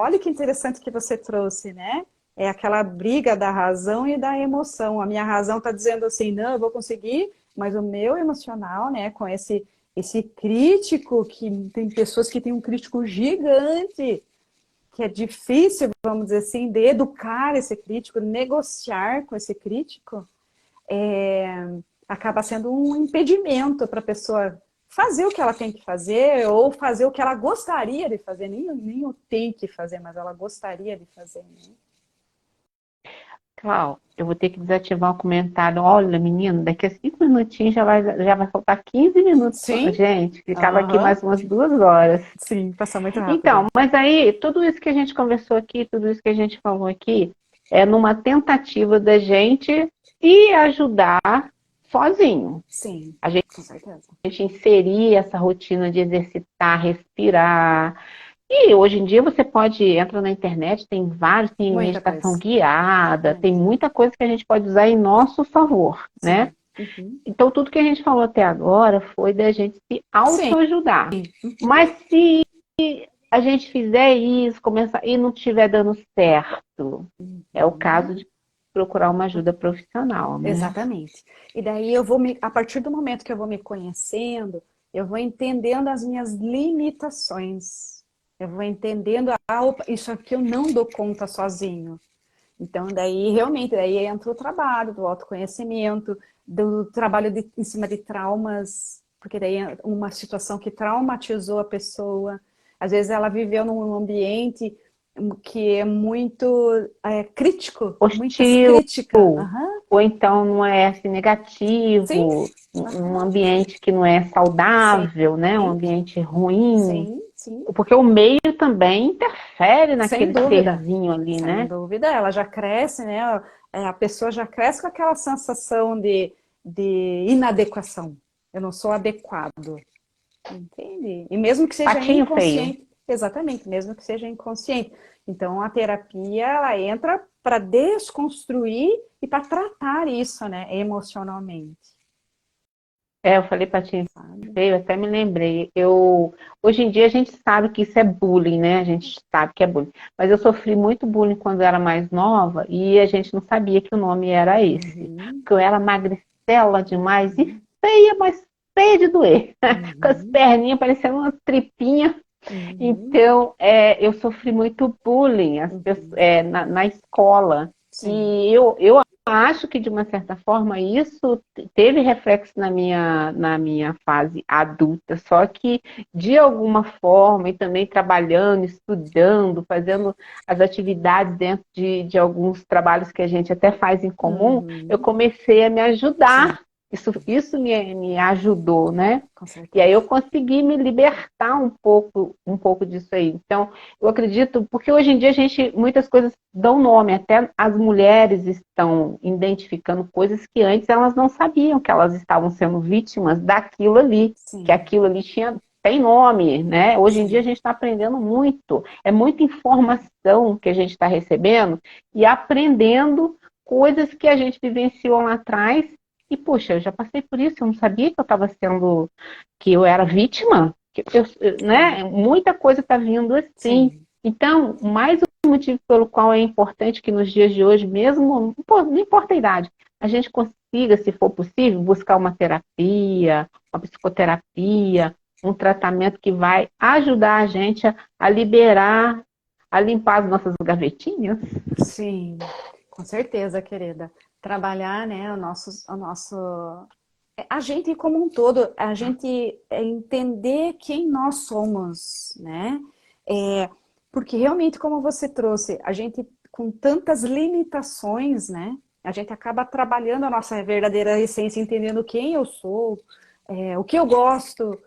olha que interessante que você trouxe, né? É aquela briga da razão e da emoção. A minha razão está dizendo assim, não, eu vou conseguir, mas o meu emocional, né, com esse crítico, que tem pessoas que têm um crítico gigante, que é difícil, vamos dizer assim, de educar esse crítico, negociar com esse crítico, acaba sendo um impedimento para a pessoa fazer o que ela tem que fazer ou fazer o que ela gostaria de fazer, nem o tem que fazer, mas ela gostaria de fazer. Né? Clau, eu vou ter que desativar o comentário. Olha, menino, daqui a 5 minutinhos já vai faltar 15 minutos pra Sim? gente. Ficava aqui Aham. mais umas 2 horas. Sim, passa muito Então, rápido. mas aí, tudo isso que a gente conversou aqui, tudo isso que a gente falou aqui, é numa tentativa da gente se ajudar sozinho. Sim, A gente com certeza. inserir essa rotina de exercitar, respirar. E hoje em dia você pode entrar na internet, tem vários, tem Muita meditação coisa. guiada, tem Muita. muita coisa que a gente pode usar em nosso favor, né? Sim. Uhum. Então tudo que a gente falou até agora foi da gente se Sim. autoajudar. Uhum. Mas se a gente fizer isso, começar e não estiver dando certo, é o caso Uhum. de procurar uma ajuda profissional, né? Exatamente. E daí a partir do momento que eu vou me conhecendo, eu vou entendendo as minhas limitações. Eu vou entendendo, opa, isso aqui eu não dou conta sozinho. Então, daí realmente, daí entra o trabalho do autoconhecimento, do trabalho em cima de traumas, porque daí é uma situação que traumatizou a pessoa. Às vezes ela viveu num ambiente que é muito crítico, muitas Hostil, críticas. Aham, ou então não é assim, sim, negativo, um aham, ambiente que não é sim, saudável, né? Um ambiente ruim, sim, sim. porque o meio também interfere Sem naquele dúvida, serzinho ali, sem né? dúvida. Ela já cresce, né? A pessoa já cresce com aquela sensação de inadequação. Eu não sou adequado, entende? E mesmo que seja Patinho feio. inconsciente, exatamente, mesmo que seja inconsciente. Então a terapia ela entra para desconstruir e para tratar isso, né, emocionalmente, É, eu falei patinho sabe? feio, até me lembrei. Hoje em dia a gente sabe que isso é bullying, né? A gente sabe que é bullying. Mas eu sofri muito bullying quando eu era mais nova e a gente não sabia que o nome era esse. Uhum, Porque eu era magricela demais e uhum, feia, mas feia de doer. Com as uhum, perninhas parecendo uma tripinha. uhum, Então, eu sofri muito bullying uhum. na escola. Sim, E eu acho que, de uma certa forma, isso teve reflexo na minha fase adulta. Só que, de alguma forma, e também trabalhando, estudando, fazendo as atividades dentro de alguns trabalhos que a gente até faz em comum, eu uhum, comecei a me sim, ajudar. Isso me ajudou, né? com E aí eu certeza. consegui me libertar um pouco disso aí. Então, eu acredito, porque hoje em dia muitas coisas dão nome, até as mulheres estão identificando coisas que antes elas não sabiam que elas estavam sendo vítimas daquilo ali, que Sim, aquilo ali tem nome, né? Hoje em dia a sim, gente está aprendendo muito, é muita informação que a gente está recebendo e aprendendo coisas que a gente vivenciou lá atrás. E, puxa, eu já passei por isso, eu não sabia que eu estava sendo que eu era vítima, sim, né? Muita coisa está vindo assim. sim, Então, mais um motivo pelo qual é importante que nos dias de hoje, mesmo, não importa a idade, a gente consiga, se for possível, buscar uma terapia, uma psicoterapia, um tratamento que vai ajudar a gente a liberar, a limpar as nossas gavetinhas. sim, com certeza, querida. Trabalhar, né, a gente como um todo, a gente entender quem nós somos, né? É, porque realmente, como você trouxe, a gente com tantas limitações, né? A gente acaba trabalhando a nossa verdadeira essência, entendendo quem eu sou, o que eu gosto,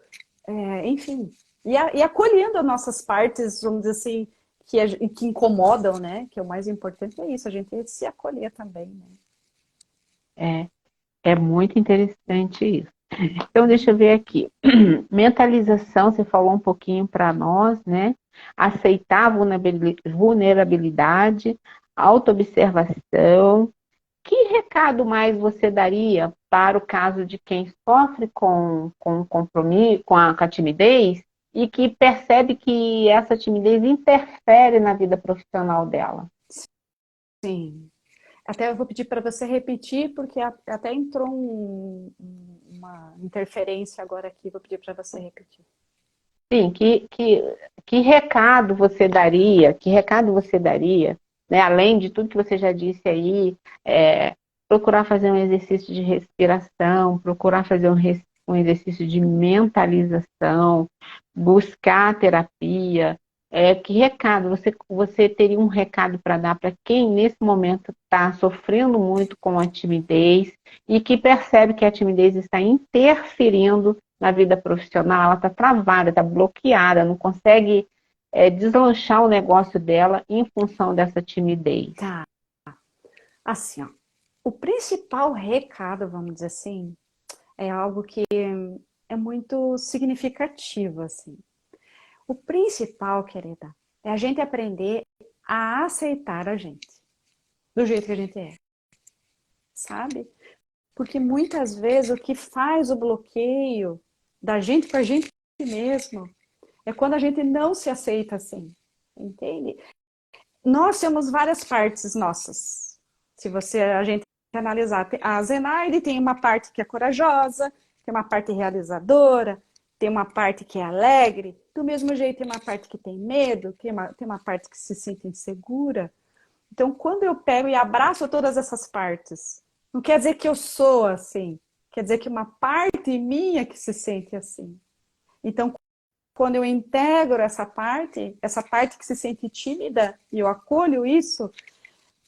enfim, e acolhendo as nossas partes, vamos dizer assim, que incomodam, né? Que é o mais importante é isso, a gente se acolher também, né? É, é muito interessante isso. Então, deixa eu ver aqui. Mentalização, você falou um pouquinho para nós, né? Aceitar a vulnerabilidade, autoobservação. Que recado mais você daria para o caso de quem sofre com compromisso, com a timidez e que percebe que essa timidez interfere na vida profissional dela? Sim. Até eu vou pedir para você repetir, porque até entrou uma interferência agora aqui, vou pedir para você repetir. Sim, que recado você daria? Que recado você daria, né? Além de tudo que você já disse aí, procurar fazer um exercício de respiração, procurar fazer um exercício de mentalização, buscar terapia, Que recado você teria um recado para dar para quem nesse momento está sofrendo muito com a timidez e que percebe que a timidez está interferindo na vida profissional, ela está travada, está bloqueada, não consegue deslanchar o negócio dela em função dessa timidez? Tá. Assim, ó, o principal recado, vamos dizer assim, é algo que é muito significativo, assim. O principal, querida, é a gente aprender a aceitar a gente, do jeito que a gente é, sabe? Porque muitas vezes o que faz o bloqueio da gente com a gente mesmo é quando a gente não se aceita assim, entende? Nós temos várias partes nossas. Se a gente analisar, a Zenaide tem uma parte que é corajosa, tem uma parte realizadora, tem uma parte que é alegre, do mesmo jeito tem uma parte que tem medo, tem uma parte que se sente insegura. Então, quando eu pego e abraço todas essas partes, não quer dizer que eu sou assim, quer dizer que uma parte minha que se sente assim. Então, quando eu integro essa parte que se sente tímida, e eu acolho isso,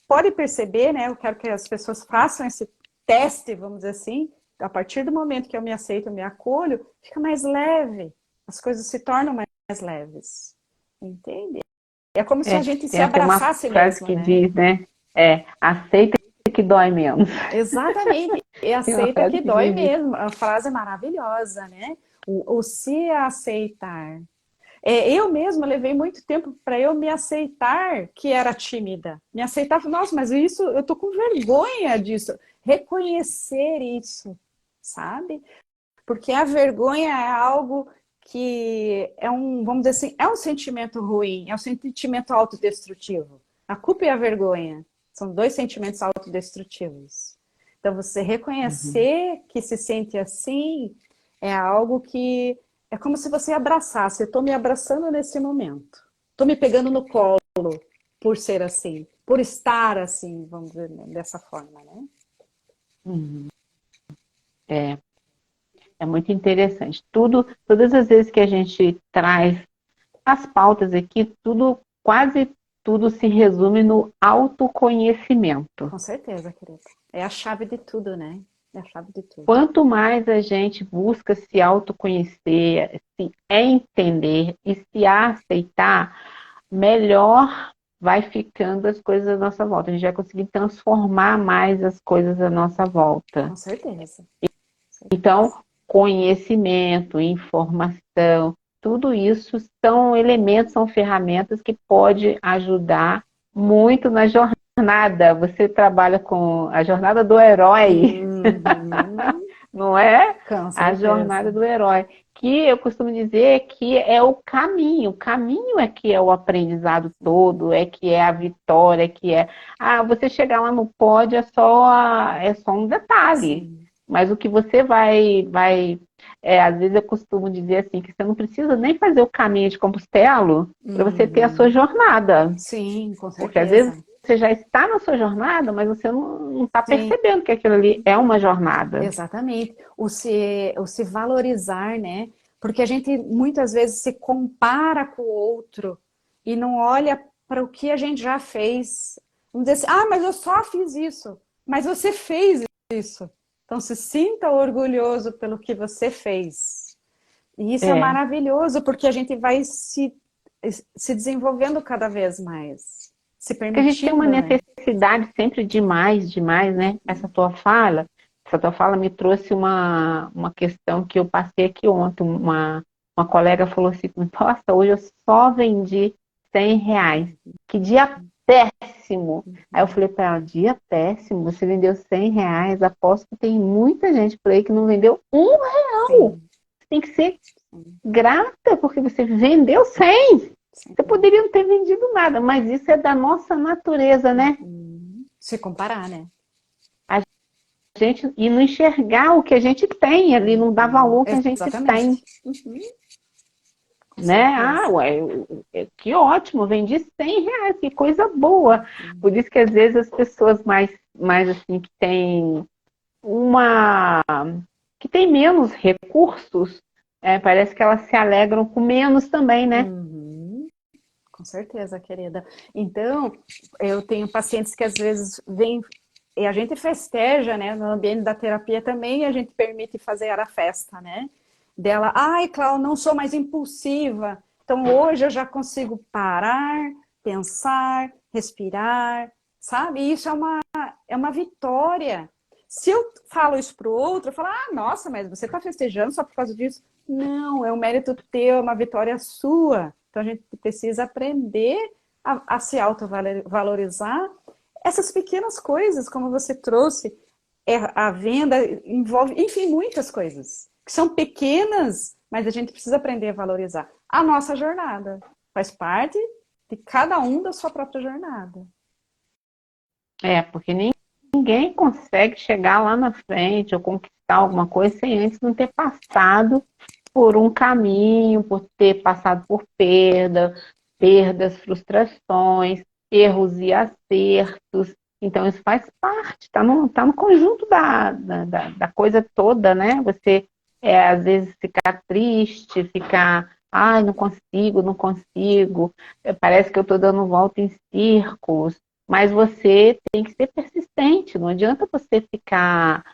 pode perceber, né? Eu quero que as pessoas façam esse teste, vamos dizer assim, a partir do momento que eu me aceito, eu me acolho, fica mais leve, as coisas se tornam mais leves, entende? É como se a gente se Tem até uma abraçasse frase mesmo, que né? diz, né? Aceita que dói menos. Exatamente, e Tem uma aceita frase que que dói diz isso. mesmo, a frase é maravilhosa, né? O se aceitar. Eu mesma levei muito tempo para eu me aceitar que era tímida. Me aceitar, nossa, mas isso, eu tô com vergonha disso. Reconhecer isso, sabe? Porque a vergonha é algo que vamos dizer assim, é um sentimento ruim, é um sentimento autodestrutivo. A culpa e a vergonha são dois sentimentos autodestrutivos. Então, você Uhum. reconhecer que se sente assim é algo que é como se você abraçasse. Eu estou me abraçando nesse momento. Estou me pegando no colo por ser assim, por estar assim, vamos dizer, dessa forma, né? Uhum. É, é muito interessante. Todas as vezes que a gente traz as pautas aqui, quase tudo se resume no autoconhecimento. Com certeza, querida. É a chave de tudo, né? É a chave de tudo. Quanto mais a gente busca se autoconhecer, se entender e se aceitar, melhor vai ficando as coisas à nossa volta. A gente vai conseguir transformar mais as coisas à nossa volta. Com certeza. Então, conhecimento, informação, tudo isso são elementos, são ferramentas que podem ajudar muito na jornada. Você trabalha com a jornada do herói, Uhum, não é? com A certeza. jornada do herói. Que eu costumo dizer que é o caminho é que é o aprendizado todo, é que é a vitória, que é. Você chegar lá no pódio é só um detalhe. Sim. Mas o que você às vezes eu costumo dizer assim, que você não precisa nem fazer o caminho de Compostela para você ter a sua Uhum. jornada. Sim, com Porque às vezes certeza. você já está na sua jornada, mas você não está Sim, percebendo que aquilo ali é uma jornada. exatamente. O se valorizar, né? Porque a gente muitas vezes se compara com o outro e não olha para o que a gente já fez. Vamos dizer assim, mas eu só fiz isso. Mas você fez isso. Então se sinta orgulhoso pelo que você fez. E isso é É. maravilhoso, porque a gente vai se desenvolvendo cada vez mais, se Porque a gente tem uma permitindo, né? necessidade sempre de mais, né? Essa tua fala me trouxe uma questão que eu passei aqui ontem. Uma colega falou assim, nossa, hoje eu só vendi R$ 100. Que dia péssimo! Aí eu falei para ela, dia péssimo? Você vendeu R$ 100? Aposto que tem muita gente por aí que não vendeu R$ 1. Sim, Tem que ser sim, grata porque você vendeu 100. Você sim. poderia não ter vendido nada, mas isso é da nossa natureza, né? Uhum. Se comparar, né? A gente e não enxergar o que a gente tem ali, não dar valor ao que a gente tem, Exatamente. Uhum. Com né? certeza. Ué, que ótimo, vendi R$ 100, que coisa boa. Por isso que às vezes as pessoas mais assim uma que tem menos recursos, parece que elas se alegram com menos também, né? Uhum. Com certeza, querida. Então, eu tenho pacientes que às vezes vêm, e a gente festeja, né? No ambiente da terapia também, a gente permite fazer a festa, né? Dela, ai, Cláudia, não sou mais impulsiva. Então, hoje eu já consigo parar, pensar, respirar, sabe? E isso é uma vitória. Se eu falo isso para o outro, eu falo, ah, nossa, mas você está festejando só por causa disso? Não, é um mérito teu, é uma vitória sua. Então a gente precisa aprender a se autovalorizar. Essas pequenas coisas, como você trouxe, a venda envolve, enfim, muitas coisas que são pequenas, mas a gente precisa aprender a valorizar. A nossa jornada faz parte de cada um da sua própria jornada. Porque ninguém consegue chegar lá na frente ou conquistar alguma coisa sem antes não ter passado por um caminho, por ter passado por perdas, frustrações, erros e acertos. Então, isso faz parte, tá no conjunto da coisa toda, né? Você, às vezes, ficar triste, ficar, ai, não consigo, parece que eu estou dando volta em círculos, mas você tem que ser persistente, não adianta você ficar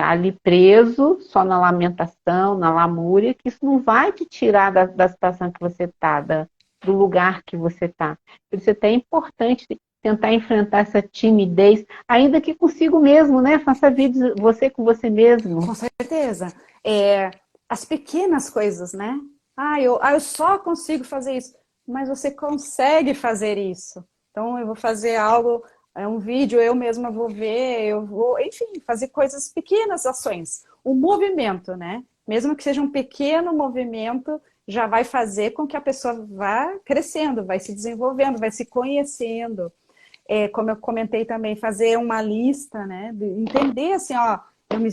ali preso, só na lamentação, na lamúria, que isso não vai te tirar da situação que você está, do lugar que você está. Por isso é até importante tentar enfrentar essa timidez, ainda que consigo mesmo, né? Faça vídeos você com você mesmo. Com certeza. As pequenas coisas, né? Eu só consigo fazer isso. Mas você consegue fazer isso. Então, eu vou fazer algo, um vídeo, eu mesma vou ver, eu vou, enfim, fazer coisas pequenas, ações. O movimento, né? Mesmo que seja um pequeno movimento, já vai fazer com que a pessoa vá crescendo, vai se desenvolvendo, vai se conhecendo. Como eu comentei também, fazer uma lista, né? Entender assim, ó,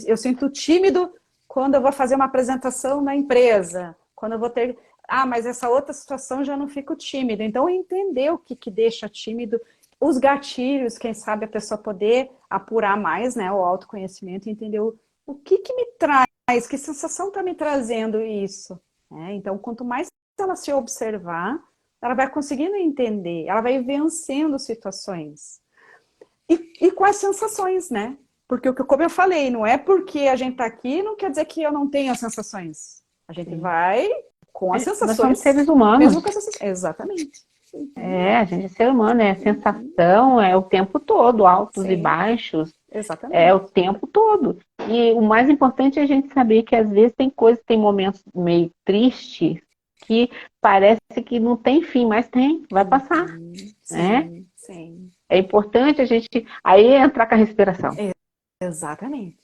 eu sinto tímido quando eu vou fazer uma apresentação na empresa, quando eu vou ter... Ah, mas essa outra situação já não fico tímido. Então, entender o que deixa tímido, os gatilhos, quem sabe a pessoa poder apurar mais, né, o autoconhecimento e entender o que me traz, que sensação está me trazendo isso. Então, quanto mais ela se observar, ela vai conseguindo entender, ela vai vencendo situações. E quais sensações, né? Porque, como eu falei, não é porque a gente está aqui, não quer dizer que eu não tenho as sensações. A gente vai com as sensações. Nós somos seres humanos. Mesmo com as sensações. Exatamente. A gente é ser humano, a sensação o tempo todo, altos e baixos. Exatamente. O tempo todo. E o mais importante é a gente saber que às vezes tem momentos meio tristes que parece que não tem fim, mas vai passar. Sim, né? Sim. É importante a gente aí entrar com a respiração. Exatamente.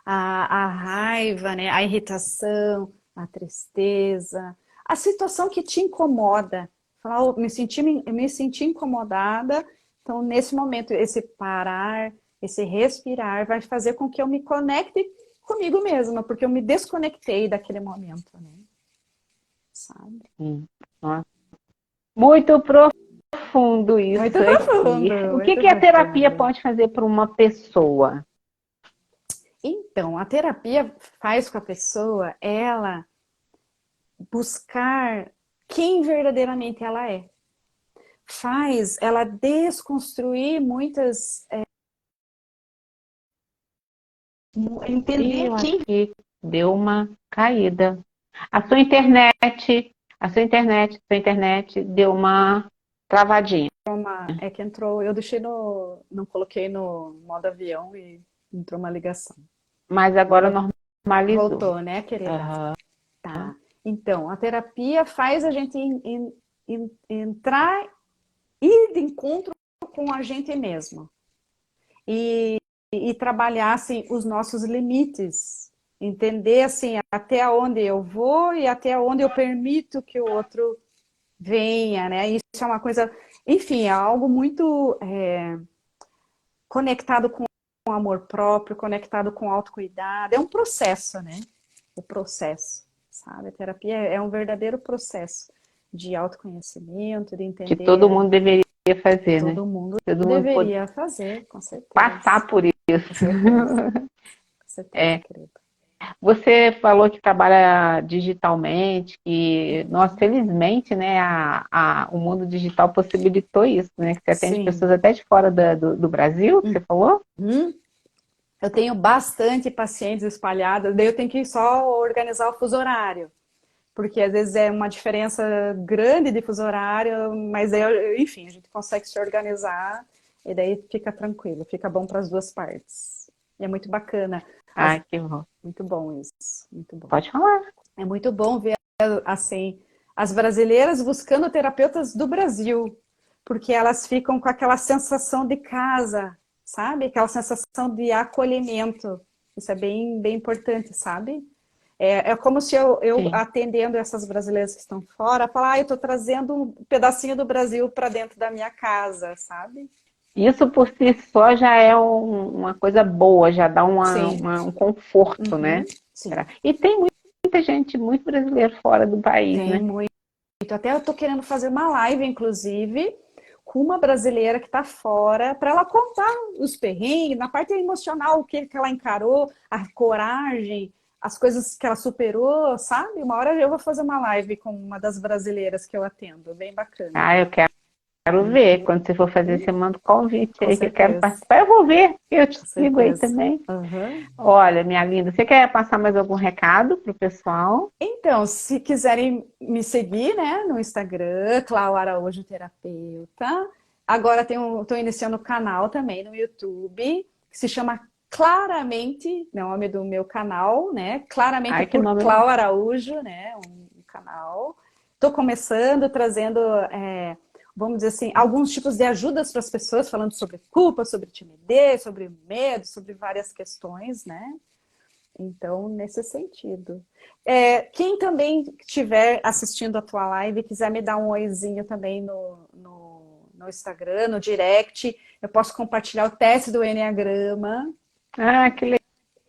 A raiva, né? A irritação, a tristeza, a situação que te incomoda. Falar, eu me senti incomodada, então nesse momento, esse parar, esse respirar vai fazer com que eu me conecte comigo mesma, porque eu me desconectei daquele momento, né? Sabe? Muito profundo isso. Muito profundo. O que a terapia pode fazer para uma pessoa? Então, a terapia faz com a pessoa ela buscar quem verdadeiramente ela é. Faz ela desconstruir muitas... entender quem... Deu uma caída. A sua internet deu uma travadinha. que entrou, eu deixei não coloquei no modo avião e entrou uma ligação. Mas agora normalizou. Voltou, né, querida? Tá. Então, a terapia faz a gente entrar, ir de encontro com a gente mesmo. E trabalhar, assim, os nossos limites. Entender, assim, até onde eu vou e até onde eu permito que o outro venha, né? Isso é uma coisa... Enfim, é algo muito conectado com o amor próprio, conectado com o autocuidado. É um processo, né? O processo, sabe? A terapia é um verdadeiro processo de autoconhecimento, de entender... Que todo mundo deveria fazer, né? Todo mundo deveria fazer, com certeza. Passar por isso. Com certeza, querida. Você falou que trabalha digitalmente, que, nossa, felizmente, né, o mundo digital possibilitou isso, né? Que você atende Sim. pessoas até de fora do Brasil, que você falou? Uhum. Eu tenho bastante pacientes espalhadas, daí eu tenho que só organizar o fuso horário, porque às vezes é uma diferença grande de fuso horário, mas daí, enfim, a gente consegue se organizar e daí fica tranquilo, fica bom para as duas partes. E é muito bacana. Ah, que bom. Muito bom isso, muito bom. Pode falar. É muito bom ver, assim, as brasileiras buscando terapeutas do Brasil, porque elas ficam com aquela sensação de casa, sabe? Aquela sensação de acolhimento. Isso é bem, bem importante, sabe? É como se eu Sim. atendendo essas brasileiras que estão fora, falar, eu estou trazendo um pedacinho do Brasil para dentro da minha casa, sabe? Isso por si só já é uma coisa boa, já dá Sim. um conforto, né? Uhum. Sim. E tem muita gente, muito brasileiro fora do país, Tem né? muito. Até eu estou querendo fazer uma live, inclusive, com uma brasileira que está fora, para ela contar os perrengues, na parte emocional, o que ela encarou, a coragem, as coisas que ela superou, sabe? Uma hora eu vou fazer uma live com uma das brasileiras que eu atendo, bem bacana. Ah, eu quero ver. Quando você for fazer, você manda o convite Com aí que eu quero certeza, participar. Eu vou ver, eu te com sigo aí certeza. também. Uhum. Olha, minha linda, você quer passar mais algum recado pro pessoal? Então, se quiserem me seguir, né, no Instagram, Clau Araújo Terapeuta. Agora estou iniciando o canal também no YouTube, que se chama Claramente, é o nome do meu canal, né? Claramente Ai, que por nome. Clau Araújo, né? Um canal. Estou começando, trazendo, vamos dizer assim, alguns tipos de ajudas para as pessoas, falando sobre culpa, sobre timidez, sobre medo, sobre várias questões, né? Então, nesse sentido. Quem também estiver assistindo a tua live e quiser me dar um oizinho também no Instagram, no direct, eu posso compartilhar o teste do Enneagrama, Ah, que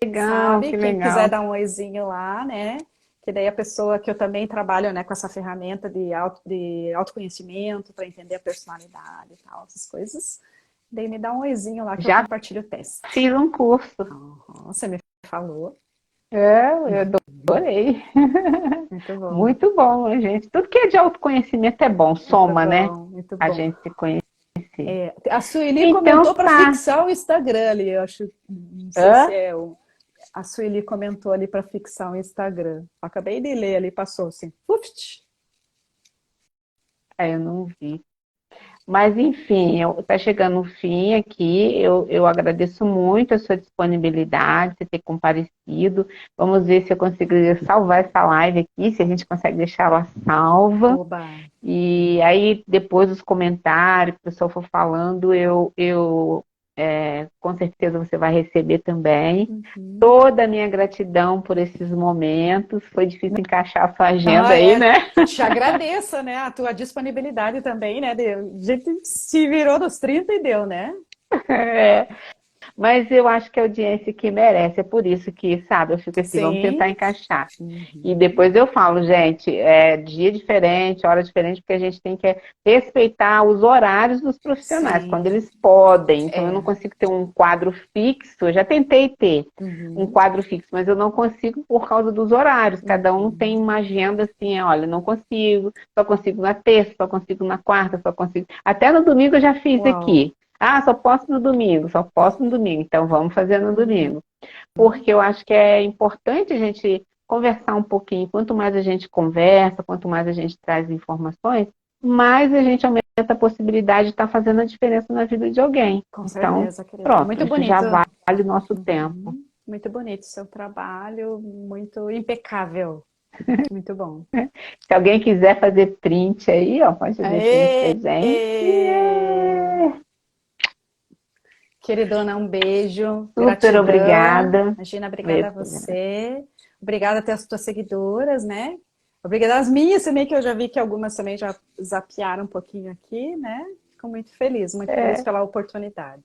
legal, sabe? que Quem quiser legal. dar um oizinho lá, né? Que daí a pessoa que eu também trabalho, né, com essa ferramenta de autoconhecimento para entender a personalidade e tal, essas coisas. Daí me dá um oizinho lá que eu Já compartilho o teste. fiz um curso. Você me falou. Eu adorei. Muito bom. Muito bom, gente. Tudo que é de autoconhecimento é bom, Muito soma, né? bom, muito A bom. gente se conhecer. A Sueli Então comentou para tá. fixar o Instagram ali, eu acho, não sei se Hã? é o. A Sueli comentou ali para fixar o Instagram. Acabei de ler ali, passou assim. Uft. Eu não vi. Mas, enfim, está chegando o fim aqui. Eu agradeço muito a sua disponibilidade, você ter comparecido. Vamos ver se eu consigo salvar essa live aqui, se a gente consegue deixar ela salva. Oba. E aí, depois dos comentários que o pessoal for falando, com certeza você vai receber também. Uhum. Toda a minha gratidão por esses momentos. Foi difícil encaixar a sua agenda Ah, aí, né? te agradeço, né? A tua disponibilidade também, né? A gente se virou nos 30 e deu, né? É. Mas eu acho que a audiência que merece, é por isso que, sabe, eu fico assim, vamos tentar Sim. encaixar. E Uhum. depois eu falo, gente, é dia diferente, hora diferente, porque a gente tem que respeitar os horários dos profissionais, quando Sim. eles podem. Então eu não É. consigo ter um quadro fixo, eu já tentei ter um Uhum. quadro fixo, mas eu não consigo por causa dos horários. Cada um tem Uhum. uma agenda assim, olha, não consigo, só consigo na terça, só consigo na quarta, só consigo. Até no domingo eu já fiz Uau. aqui. Ah, só posso no domingo, só posso no domingo. Então vamos fazer no Uhum. domingo. Porque eu acho que é importante a gente conversar um pouquinho. Quanto mais a gente conversa, quanto mais a gente traz informações, mais a gente aumenta a possibilidade de estar fazendo a diferença na vida de alguém. Com Então, certeza, querida. pronto, Muito isso já bonito. vale o nosso tempo. Uhum. Muito bonito o seu trabalho, muito impecável. Muito bom. Se alguém quiser fazer print aí, ó, pode fazer print pra Aê! gente. Yeah! Queridona, um beijo, Super gratidão. obrigada. Imagina, obrigada a você. Obrigada até as tuas seguidoras, né? Obrigada às minhas também, que eu já vi que algumas também já zapearam um pouquinho aqui, né? Fico muito feliz É, pela oportunidade.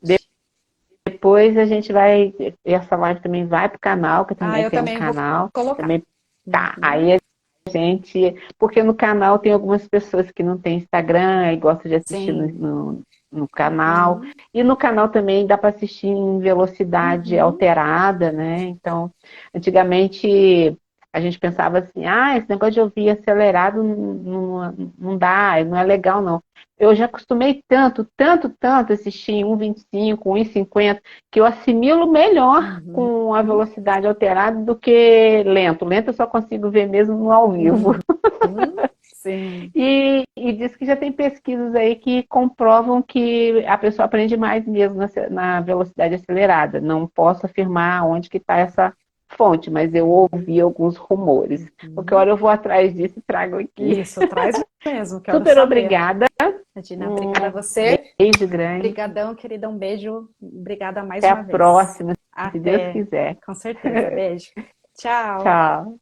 depois a gente vai, essa live também vai pro canal, que eu Ah, também eu tenho um também vou canal, colocar. também tá. Uhum. Aí a gente, porque no canal tem algumas pessoas que não têm Instagram e gostam de assistir Sim. no canal. Uhum. E no canal também dá para assistir em velocidade Uhum. alterada, né? Então, antigamente a gente pensava assim, ah, esse negócio de ouvir acelerado não dá, não é legal, não. Eu já acostumei tanto assistir em 1,25, 1,50, que eu assimilo melhor Uhum. com a velocidade alterada do que lento. Lento eu só consigo ver mesmo no ao vivo. Uhum. Sim. E diz que já tem pesquisas aí que comprovam que a pessoa aprende mais mesmo na velocidade acelerada. Não posso afirmar onde que está essa fonte, mas eu ouvi alguns rumores. Qualquer Uhum. hora eu vou atrás disso e trago aqui. Isso, traz mesmo, quero Super saber. obrigada. Regina, obrigada a Um você. beijo grande. Obrigadão, querida, um beijo. Obrigada mais Até a uma vez. próxima, se Deus Até, quiser. com certeza. Beijo. Tchau. Tchau.